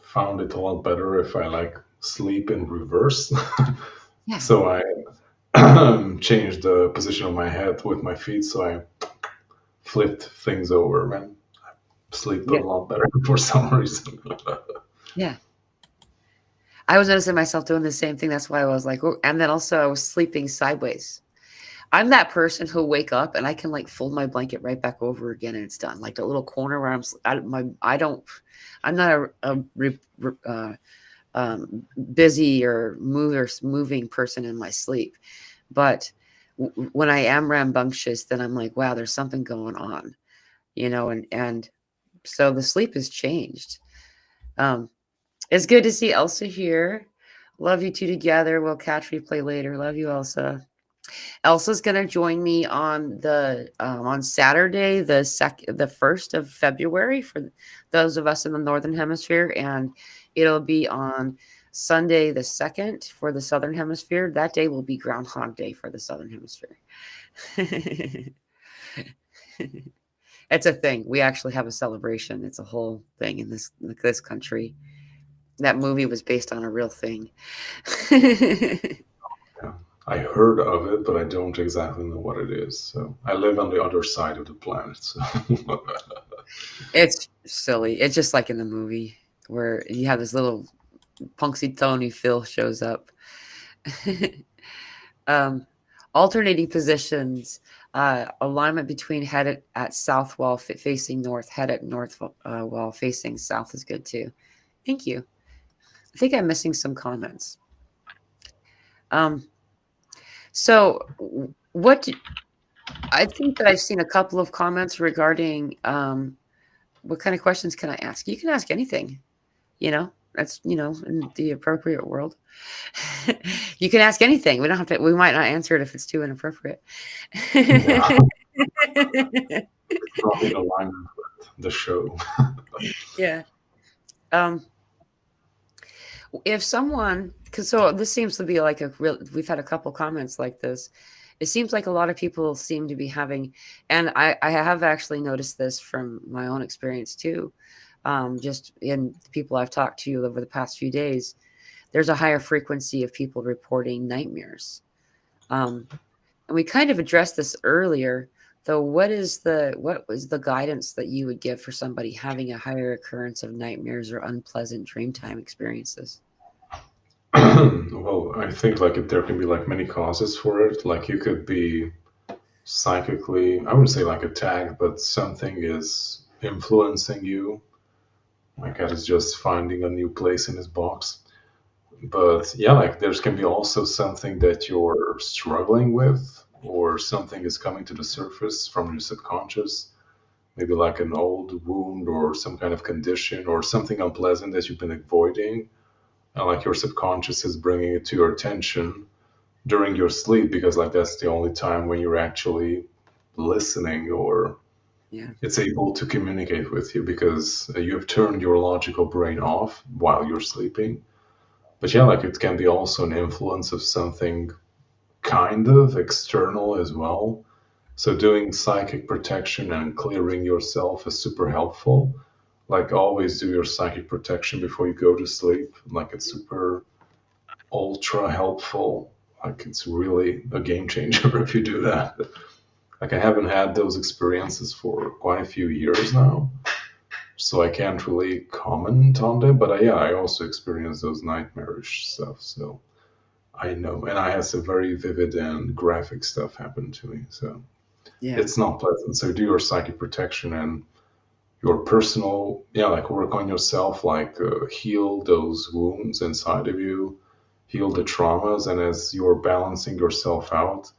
found it a lot better if I like sleep in reverse. Yeah. So I changed the position of my head with my feet, so I flipped things over and sleep a Yeah. lot better for some reason. Yeah. I was noticing myself doing the same thing. That's why I was like, oh, and then also I was sleeping sideways. I'm that person who'll wake up and I can like fold my blanket right back over again and it's done. Like the little corner where I'm not busy or moving person in my sleep. But when I am rambunctious, then I'm like, wow, there's something going on, and so the sleep has changed. Um, it's good to see Elsa here. Love you two together. We'll catch replay later. Love you, Elsa. Elsa's gonna join me on Saturday, the 1st of February for those of us in the Northern Hemisphere, and it'll be on Sunday the 2nd for the Southern Hemisphere. That day will be Groundhog Day for the Southern Hemisphere. It's a thing. We actually have a celebration. It's a whole thing in this country. That movie was based on a real thing. Yeah. I heard of it, but I don't exactly know what it is. So I live on the other side of the planet. So It's silly. It's just like in the movie where you have this little Punxsutawney Tony Phil shows up. um, Alternating positions, alignment between head at south while facing north, head at north while facing south is good too. Thank you. I think I'm missing some comments. Um, so what do, I think that I've seen a couple of comments regarding what kind of questions can I ask? You can ask anything, that's, in the appropriate world. You can ask anything. We don't have to, we might not answer it if it's too inappropriate. yeah, it's not in alignment with the show. Yeah. Um, if someone, because so this seems to be like a real, we've had a couple comments like this. It seems like a lot of people seem to be having, and I have actually noticed this from my own experience too. Just in the people I've talked to over the past few days, there's a higher frequency of people reporting nightmares. Um, and we kind of addressed this earlier, though. What was the guidance that you would give for somebody having a higher occurrence of nightmares or unpleasant dreamtime experiences? Well, I think like there can be like many causes for it. Like you could be psychically, I wouldn't say like attacked, but something is influencing you. Like God is just finding a new place in his box. But yeah, like there can be also something that you're struggling with, or something is coming to the surface from your subconscious, maybe like an old wound or some kind of condition or something unpleasant that you've been avoiding. And like your subconscious is bringing it to your attention during your sleep because like that's the only time when you're actually listening or Yeah. it's able to communicate with you because you have turned your logical brain off while you're sleeping. But yeah, like it can be also an influence of something kind of external as well. So doing psychic protection and clearing yourself is super helpful. Like always do your psychic protection before you go to sleep. Like it's super ultra helpful. Like it's really a game changer if you do that. Like I haven't had those experiences for quite a few years now, so I can't really comment on them. But yeah, I also experienced those nightmarish stuff, so I know. And I had some very vivid and graphic stuff happen to me, so Yeah. it's not pleasant. So do your psychic protection and your personal, yeah, like work on yourself, like heal those wounds inside of you, heal the traumas, and as you're balancing yourself out,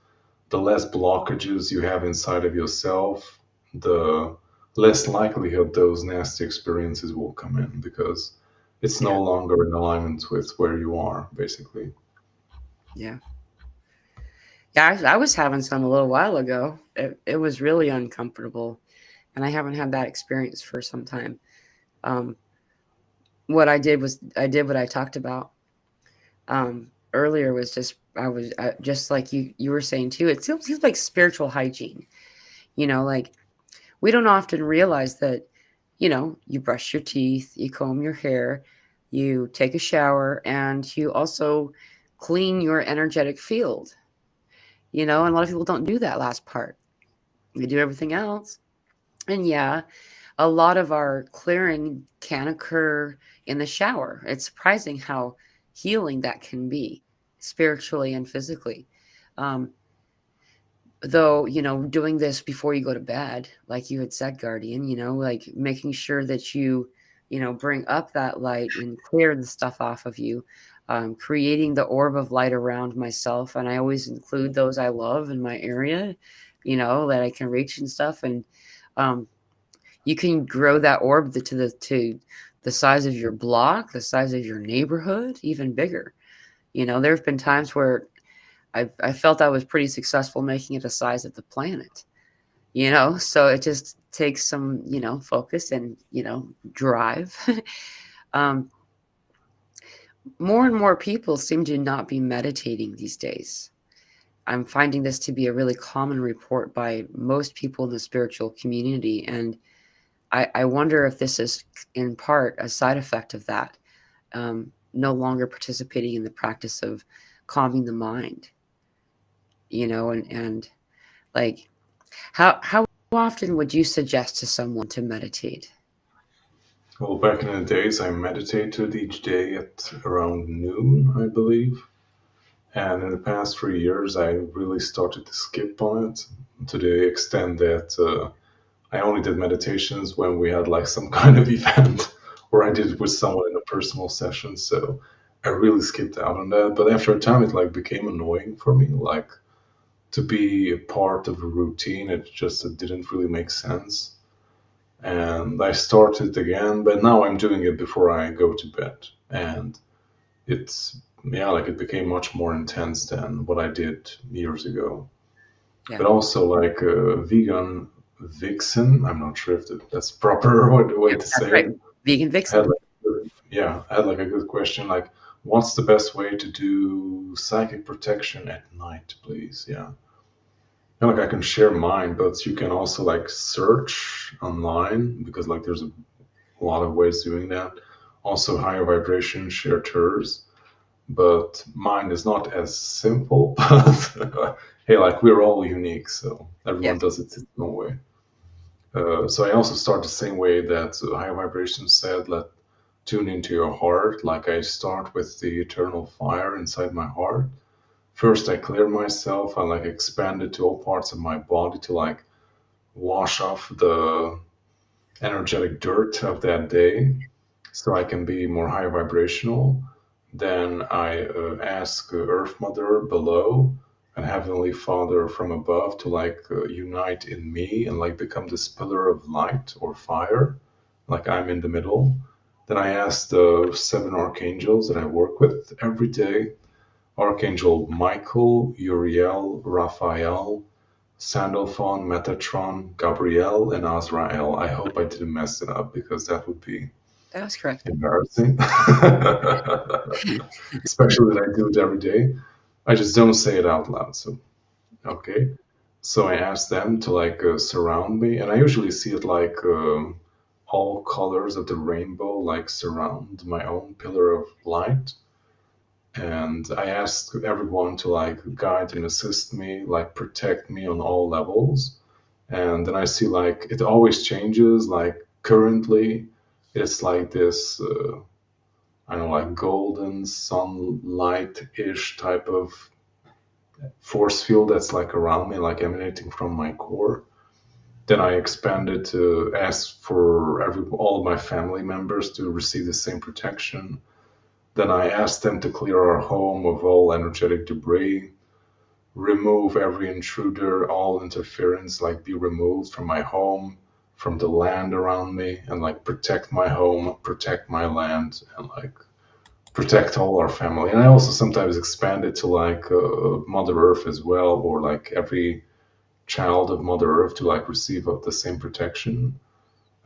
the less blockages you have inside of yourself, the less likelihood those nasty experiences will come in because it's Yeah. no longer in alignment with where you are, basically. Yeah. Yeah. I was having some a little while ago. It was really uncomfortable, and I haven't had that experience for some time. Um, what I did was I did what I talked about earlier. Was just just like you were saying too. It seems like spiritual hygiene. Like we don't often realize that. You brush your teeth, you comb your hair, you take a shower, and you also clean your energetic field. And a lot of people don't do that last part. They do everything else. And yeah, a lot of our clearing can occur in the shower. It's surprising how healing that can be, spiritually and physically. Um, though, doing this before you go to bed, like you had said, Guardian, like making sure that you bring up that light and clear the stuff off of you, creating the orb of light around myself. And I always include those I love in my area, that I can reach and stuff. And um, you can grow that orb to the size of your block, the size of your neighborhood, even bigger. There have been times where I felt I was pretty successful making it the size of the planet. So it just takes some focus and drive. um, More and more people seem to not be meditating these days. I'm finding this to be a really common report by most people in the spiritual community, and I wonder if this is in part a side effect of that, no longer participating in the practice of calming the mind. and like how often would you suggest to someone to meditate? Well, back in the days, I meditated each day at around noon, I believe. And in the past 3 years, I really started to skip on it to the extent that I only did meditations when we had like some kind of event or I did it with someone in a personal session. So I really skipped out on that. But after a time, it like became annoying for me. Like to be a part of a routine, it didn't really make sense. And I started again, but now I'm doing it before I go to bed. And it's, yeah, like it became much more intense than what I did years ago. Yeah, But also like vegan vixen, I'm not sure if that's proper way yeah, to that's say right. it. Vegan I had vixen. like, yeah, I had like a good question, like what's the best way to do psychic protection at night, please? Yeah. And like I can share mine, but you can also like search online because like there's a lot of ways doing that. Also, higher vibration shared hers, but mine is not as simple. But hey, like we're all unique, so Yeah. everyone does it its own way. So I also start the same way that higher vibration said, let tune into your heart. Like I start with the eternal fire inside my heart. First, I clear myself. I like expand it to all parts of my body to like wash off the energetic dirt of that day so I can be more high vibrational. Then I ask Earth Mother below and Heavenly Father from above to like unite in me and like become this pillar of light or fire, like I'm in the middle. Then I ask the seven archangels that I work with every day, Archangel Michael, Uriel, Raphael, Sandalphon, Metatron, Gabriel, and Azrael. I hope I didn't mess it up because that would be That was correct. embarrassing. Especially when I do it every day. I just don't say it out loud. So, okay. So I ask them to like surround me, and I usually see it like all colors of the rainbow like surround my own pillar of light. And I ask everyone to like guide and assist me, like protect me on all levels. And then I see like it always changes. Like currently, it's like this, I don't know, like golden sunlight-ish type of force field that's like around me, like emanating from my core. Then I expanded to ask for all of my family members to receive the same protection. Then I asked them to clear our home of all energetic debris, remove every intruder, all interference, like be removed from my home, from the land around me, and like protect my home, protect my land, and like protect all our family. And I also sometimes expand it to like Mother Earth as well, or like every child of Mother Earth to like receive of the same protection.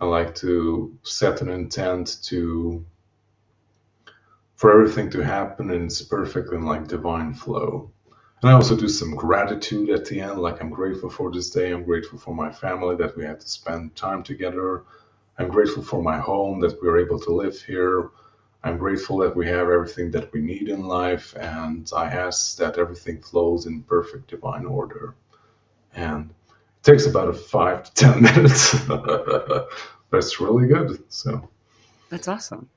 I like to set an intent to for everything to happen in its perfect and like divine flow. And I also do some gratitude at the end, like I'm grateful for this day. I'm grateful for my family that we had to spend time together. I'm grateful for my home that we're able to live here. I'm grateful that we have everything that we need in life, and I ask that everything flows in perfect divine order. And it takes about a 5 to 10 minutes, but it's really good. So That's awesome.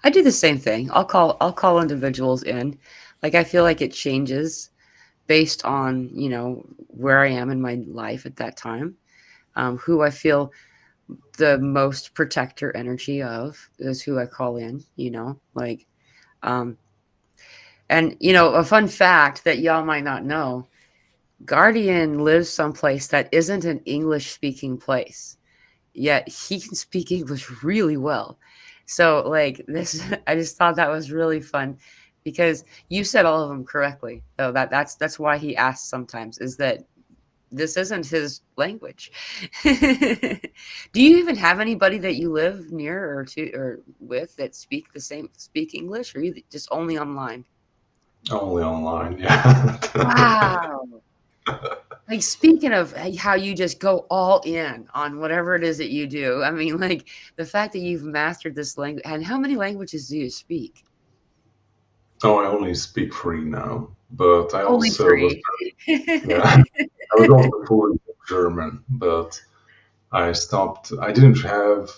I do the same thing. I'll call individuals in. Like I feel like it changes based on, where I am in my life at that time. Who I feel the most protector energy of is who I call in, like um and a fun fact that y'all might not know, Guardian lives someplace that isn't an English speaking place, yet he can speak English really well. So like this I just thought that was really fun because you said all of them correctly. So that's why he asks sometimes is that this isn't his language. Do you even have anybody that you live near or to or with that speak English, or you just only online? only online, yeah. Wow. Like speaking of how you just go all in on whatever it is that you do. I mean, like the fact that you've mastered this language, and how many languages do you speak? Oh, I only speak free now, but I Only also was, three. yeah, I was also fluent in German, but I stopped. I didn't have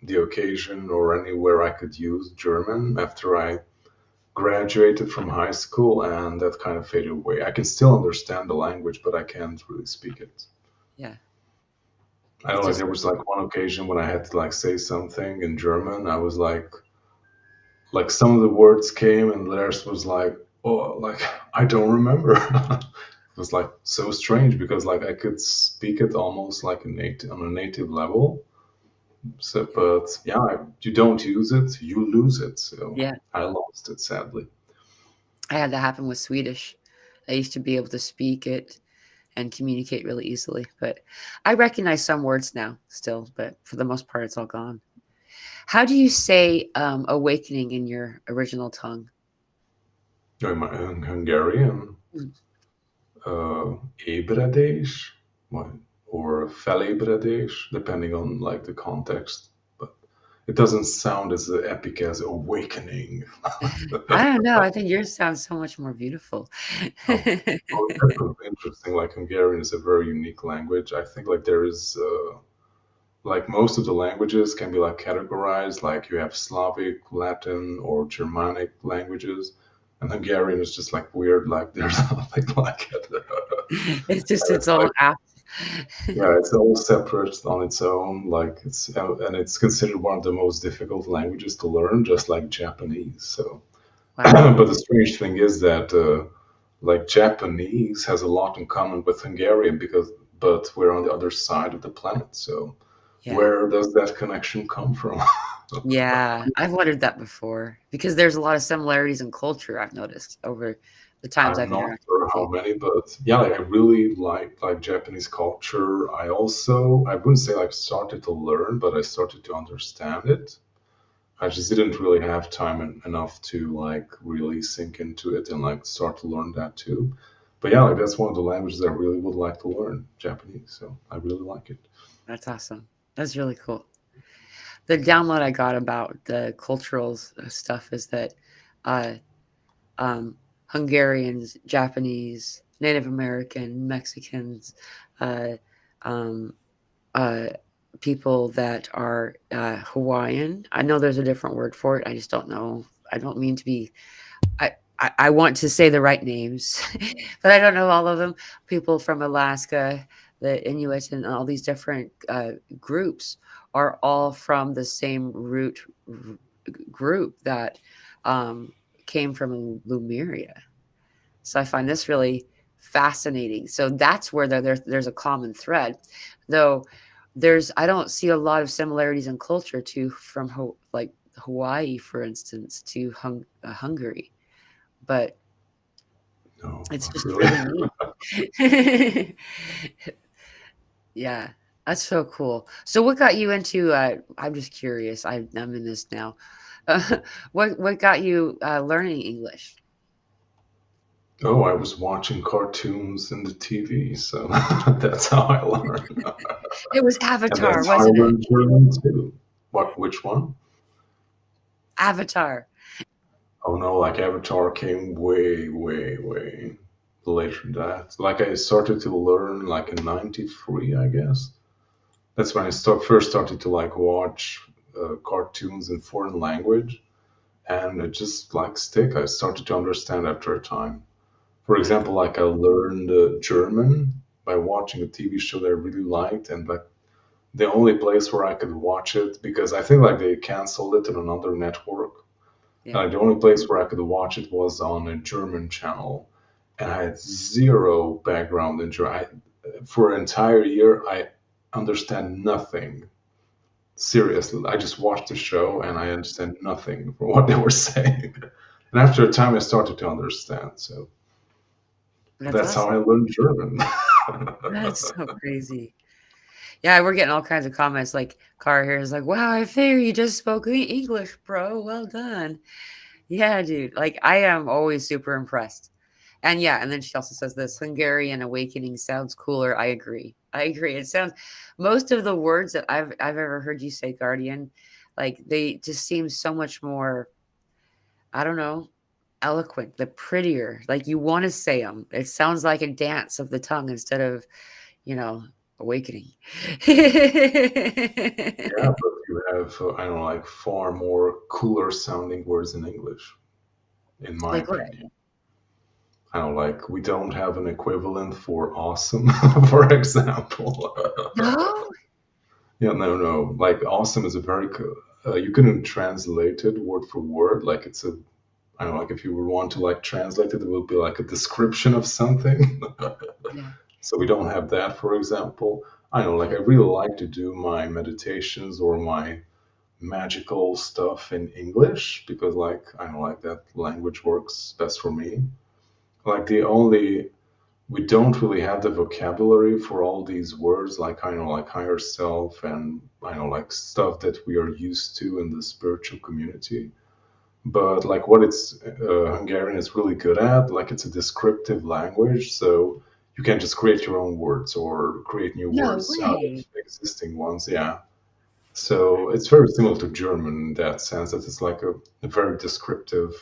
the occasion or anywhere I could use German after I graduated from high school, and that kind of faded away. I can still understand the language, but I can't really speak it. Yeah, I it's don't know, like just there was like one occasion when I had to like say something in German. I was like some of the words came and the rest was like, oh, like I don't remember. It was like so strange because like I could speak it almost like a native on a native level. So, yeah, but yeah, you don't use it, you lose it. So yeah. I lost it sadly. I had that happen with Swedish. I used to be able to speak it and communicate really easily, but I recognize some words now still, but for the most part, it's all gone. How do you say awakening in your original tongue? In Hungarian, Mm. ébredés, or felébredés, depending on like the context. But it doesn't sound as epic as awakening. I don't know. I think yours sounds so much more beautiful. Oh, well, that's kind of interesting. Like Hungarian is a very unique language. I think like there is like most of the languages can be like categorized. Like you have Slavic, Latin, or Germanic languages, and Hungarian is just like weird. Like there's nothing like it. It's just And its it's own like app. yeah, it's all separate on its own. Like it's and it's considered one of the most difficult languages to learn, just like Japanese. So, Wow. but the strange thing is that like Japanese has a lot in common with Hungarian because but we're on the other side of the planet. So Yeah. where does that connection come from? Yeah. I've wondered that before because there's a lot of similarities in culture I've noticed over the times I'm I've not interacted sure with how you. many, but yeah, like, I really like Japanese culture. I also I wouldn't say like started to learn, but I started to understand it. I Yeah. just didn't really have time enough to like really sink into it and like start to learn that too. But yeah, like that's one of the languages I really would like to learn, Japanese. So I really like it. That's awesome. That's really cool. The download I got about the cultural stuff is that uh, um, Hungarians, Japanese, Native American, Mexicans, uh, um, uh, people that are Hawaiian. I know there's a different word for it. I just don't know. I don't mean to be. I want to say the right names, but I don't know all of them. People from Alaska, the Inuit, and all these different groups are all from the same root group that um, came from Lumeria. So I find this really fascinating. So that's where there's a common thread, though. There's I don't see a lot of similarities in culture to from like Hawaii, for instance, to Hungary, but No, it's not just really. really neat. Yeah, that's so cool. So what got you into I'm just curious. I'm in this now. What got you learning English? Oh, I was watching cartoons in the TV, so that's how I learned. It was And Avatar, that's how I wasn't it? learned German too. What? Which one? Avatar. Oh no, like Avatar came way, way, way later than that. Like I started to learn like in '93, I guess. That's when I first started to like watch cartoons in foreign language, and it just like stick. I started to understand after a time. For Wow. example, like I learned German by watching a TV show that I really liked, and like the only place where I could watch it because I think like they canceled it on another network. Yeah. The only place where I could watch it was on a German channel, and I had zero background in German. For an entire year, I understand nothing. Seriously, I just watched the show and I understand nothing from what they were saying. And after a time, I started to understand. So That's that's how awesome. I learned German. That's so crazy. Yeah, we're getting all kinds of comments. Like Car here is like, "Wow, I figure you just spoke English, bro. Well done." Yeah, dude. Like I am always super impressed. And yeah, and then she also says this Hungarian awakening sounds cooler. I agree. I agree. It sounds most of the words that I've ever heard you say, Guardian, like they just seem so much more, I don't know. eloquent, the prettier. Like you want to say them. It sounds like a dance of the tongue instead of, you know, awakening. Yeah, but you have, I don't know, like far more cooler sounding words in English, in my Like what? opinion. I don't know, like we don't have an equivalent for awesome, for example. No? Yeah, no, no. Like awesome is a very, you couldn't translate it word for word. Like it's a, I don't know, like if you would want to like translate it, it would be like a description of something. Yeah. So we don't have that, for example. I know, like I really like to do my meditations or my magical stuff in English because, like, I don't like that language works best for me. Like the only we don't really have the vocabulary for all these words, like I know, like higher self and I know, like stuff that we are used to in the spiritual community. But like what it's Hungarian is really good at, like it's a descriptive language, so you can just create your own words or create new No words out of way. existing ones. Yeah. So it's very similar to German in that sense that it's like a very descriptive,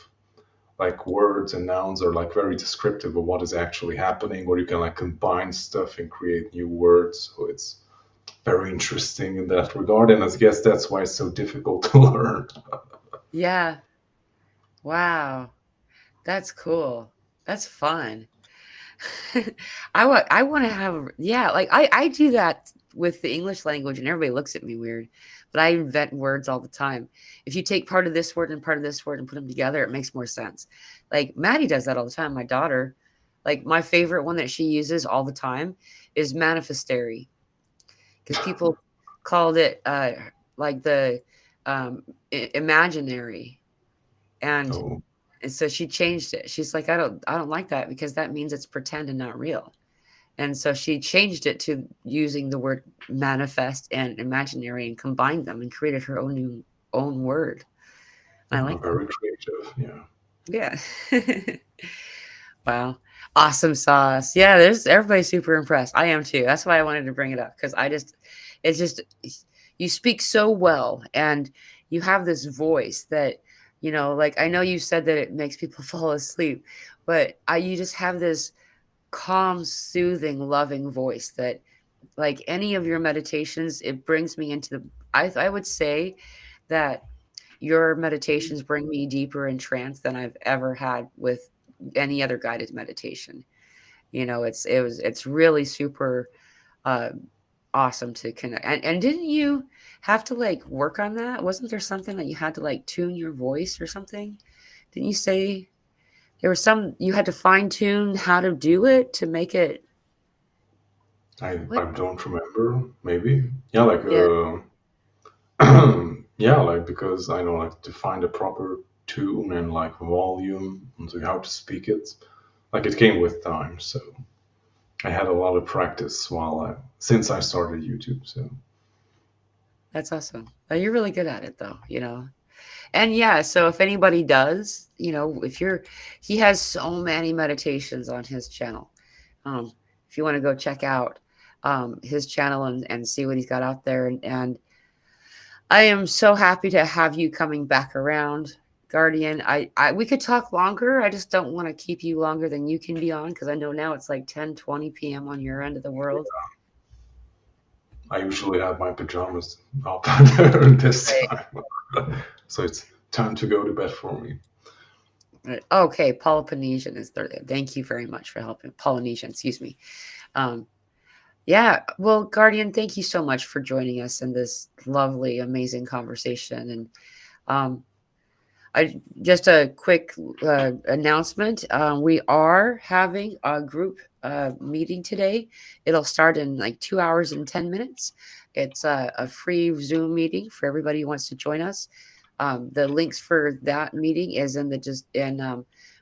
like words and nouns are like very descriptive of what is actually happening, or you can like combine stuff and create new words. So it's very interesting in that regard, and I guess that's why it's so difficult to learn. Yeah. Wow. That's cool. That's fun. I want to have, yeah, like I do that with the English language and everybody looks at me weird, but I invent words all the time. If you take part of this word and part of this word and put them together, it makes more sense. Like Maddie does that all the time. My daughter, like my favorite one that she uses all the time is manifestary because people called it like the imaginary, and Oh, so she changed it. She's like, I don't like that because that means it's pretend and not real. And so she changed it to using the word manifest and imaginary and combined them and created her own word. I like that. very creative. Yeah. Yeah. Wow. Awesome sauce. Yeah, there's everybody's super impressed. I am too. That's why I wanted to bring it up because it's just, you speak so well and you have this voice that, like I know you said that it makes people fall asleep, but you just have this calm, soothing, loving voice that, like any of your meditations, it brings me into the, I would say that your meditations bring me deeper in trance than I've ever had with any other guided meditation. It's really super uh, awesome to connect. And didn't you have to like work on that? Wasn't there something that you had to like tune your voice or something? Didn't you say there was some you had to fine tune how to do it to make it I what? don't remember. Maybe. Yeah, like Yeah, yeah, like because I know like to find a proper tune and like volume and to how to speak it. Like it came with time, so I had a lot of practice since I started YouTube. So that's awesome. You're really good at it though. And yeah, so if anybody does, if you're, he has so many meditations on his channel. Um, if you want to go check out his channel and see what he's got out there. And I am so happy to have you coming back around, Guardian. We could talk longer. I just don't want to keep you longer than you can be on because I know now it's like 10:20 p.m. on your end of the world. I usually have my pajamas up this Right. time, so it's time to go to bed for me. Right. Okay, Polynesian is there. Thank you very much for helping. Polynesian, excuse me. Um, yeah, well, Guardian, thank you so much for joining us in this lovely, amazing conversation. And um, I just a quick announcement. We are having a group meeting today. It'll start in like 2 hours and 10 minutes. It's a free Zoom meeting for everybody who wants to join us. The links for that meeting is in the just in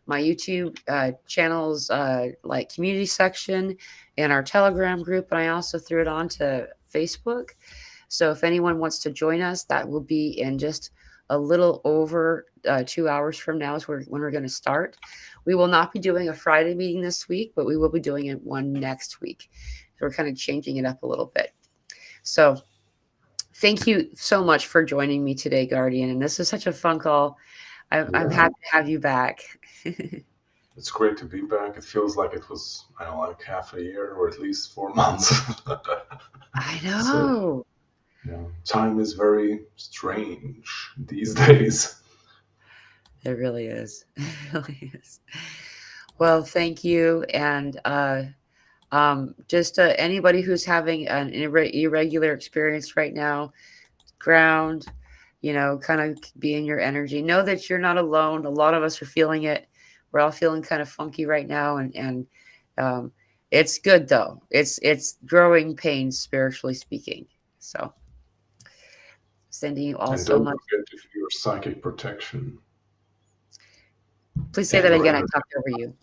my YouTube channel's like community section and our Telegram group, and I also threw it on to Facebook. So if anyone wants to join us, that will be in just a little over 2 hours from now is when we're going to start. We will not be doing a Friday meeting this week, but we will be doing it one next week. So we're kind of changing it up a little bit. So thank you so much for joining me today, Guardian. And this is such a fun call. I'm Yeah, happy to have you back. it's great to be back. It feels like it was, I don't know, like half a year or at least 4 months. I So, know. yeah, time is very strange these days. It really is. It really is. Well, thank you. And just anybody who's having an irregular experience right now, ground, kind of be in your energy. Know that you're not alone. A lot of us are feeling it. We're all feeling kind of funky right now, and um, it's good though. It's growing pains spiritually speaking. So sending you all And so don't much. forget to do your psychic protection Please say and that your again. I energy. talked over you.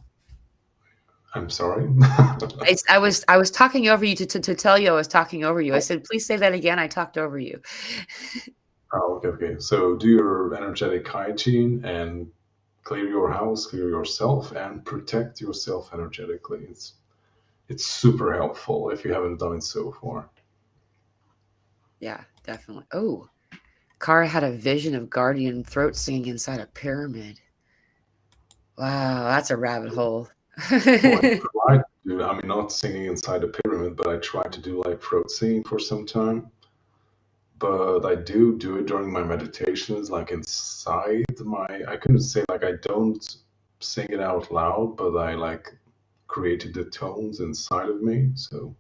I'm sorry. I was talking over you to tell you I was talking over you. I said, please say that again. I talked over you. Oh, okay, okay. So do your energetic hygiene and clear your house, clear yourself, and protect yourself energetically. It's super helpful if you haven't done it so far. Yeah, definitely. Oh, Kara had a vision of guardian throat singing inside a pyramid. Wow, that's a rabbit hole. Well, I tried to do, I mean, not singing inside a pyramid, but I tried to do like throat singing for some time. But I do it during my meditations, like inside I couldn't say like I don't sing it out loud, but I like created the tones inside of me. So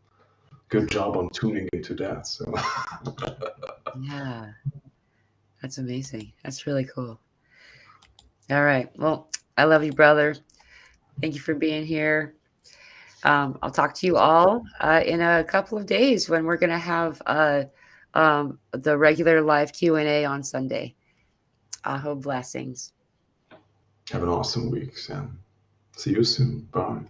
good job on tuning into that. So Yeah, that's amazing. That's really cool. All right. Well, I love you, brother. Thank you for being here. I'll talk to you all in a couple of days when we're going to have the regular live Q&A on Sunday. I hope blessings. have an awesome week, Sam. See you soon. Bye.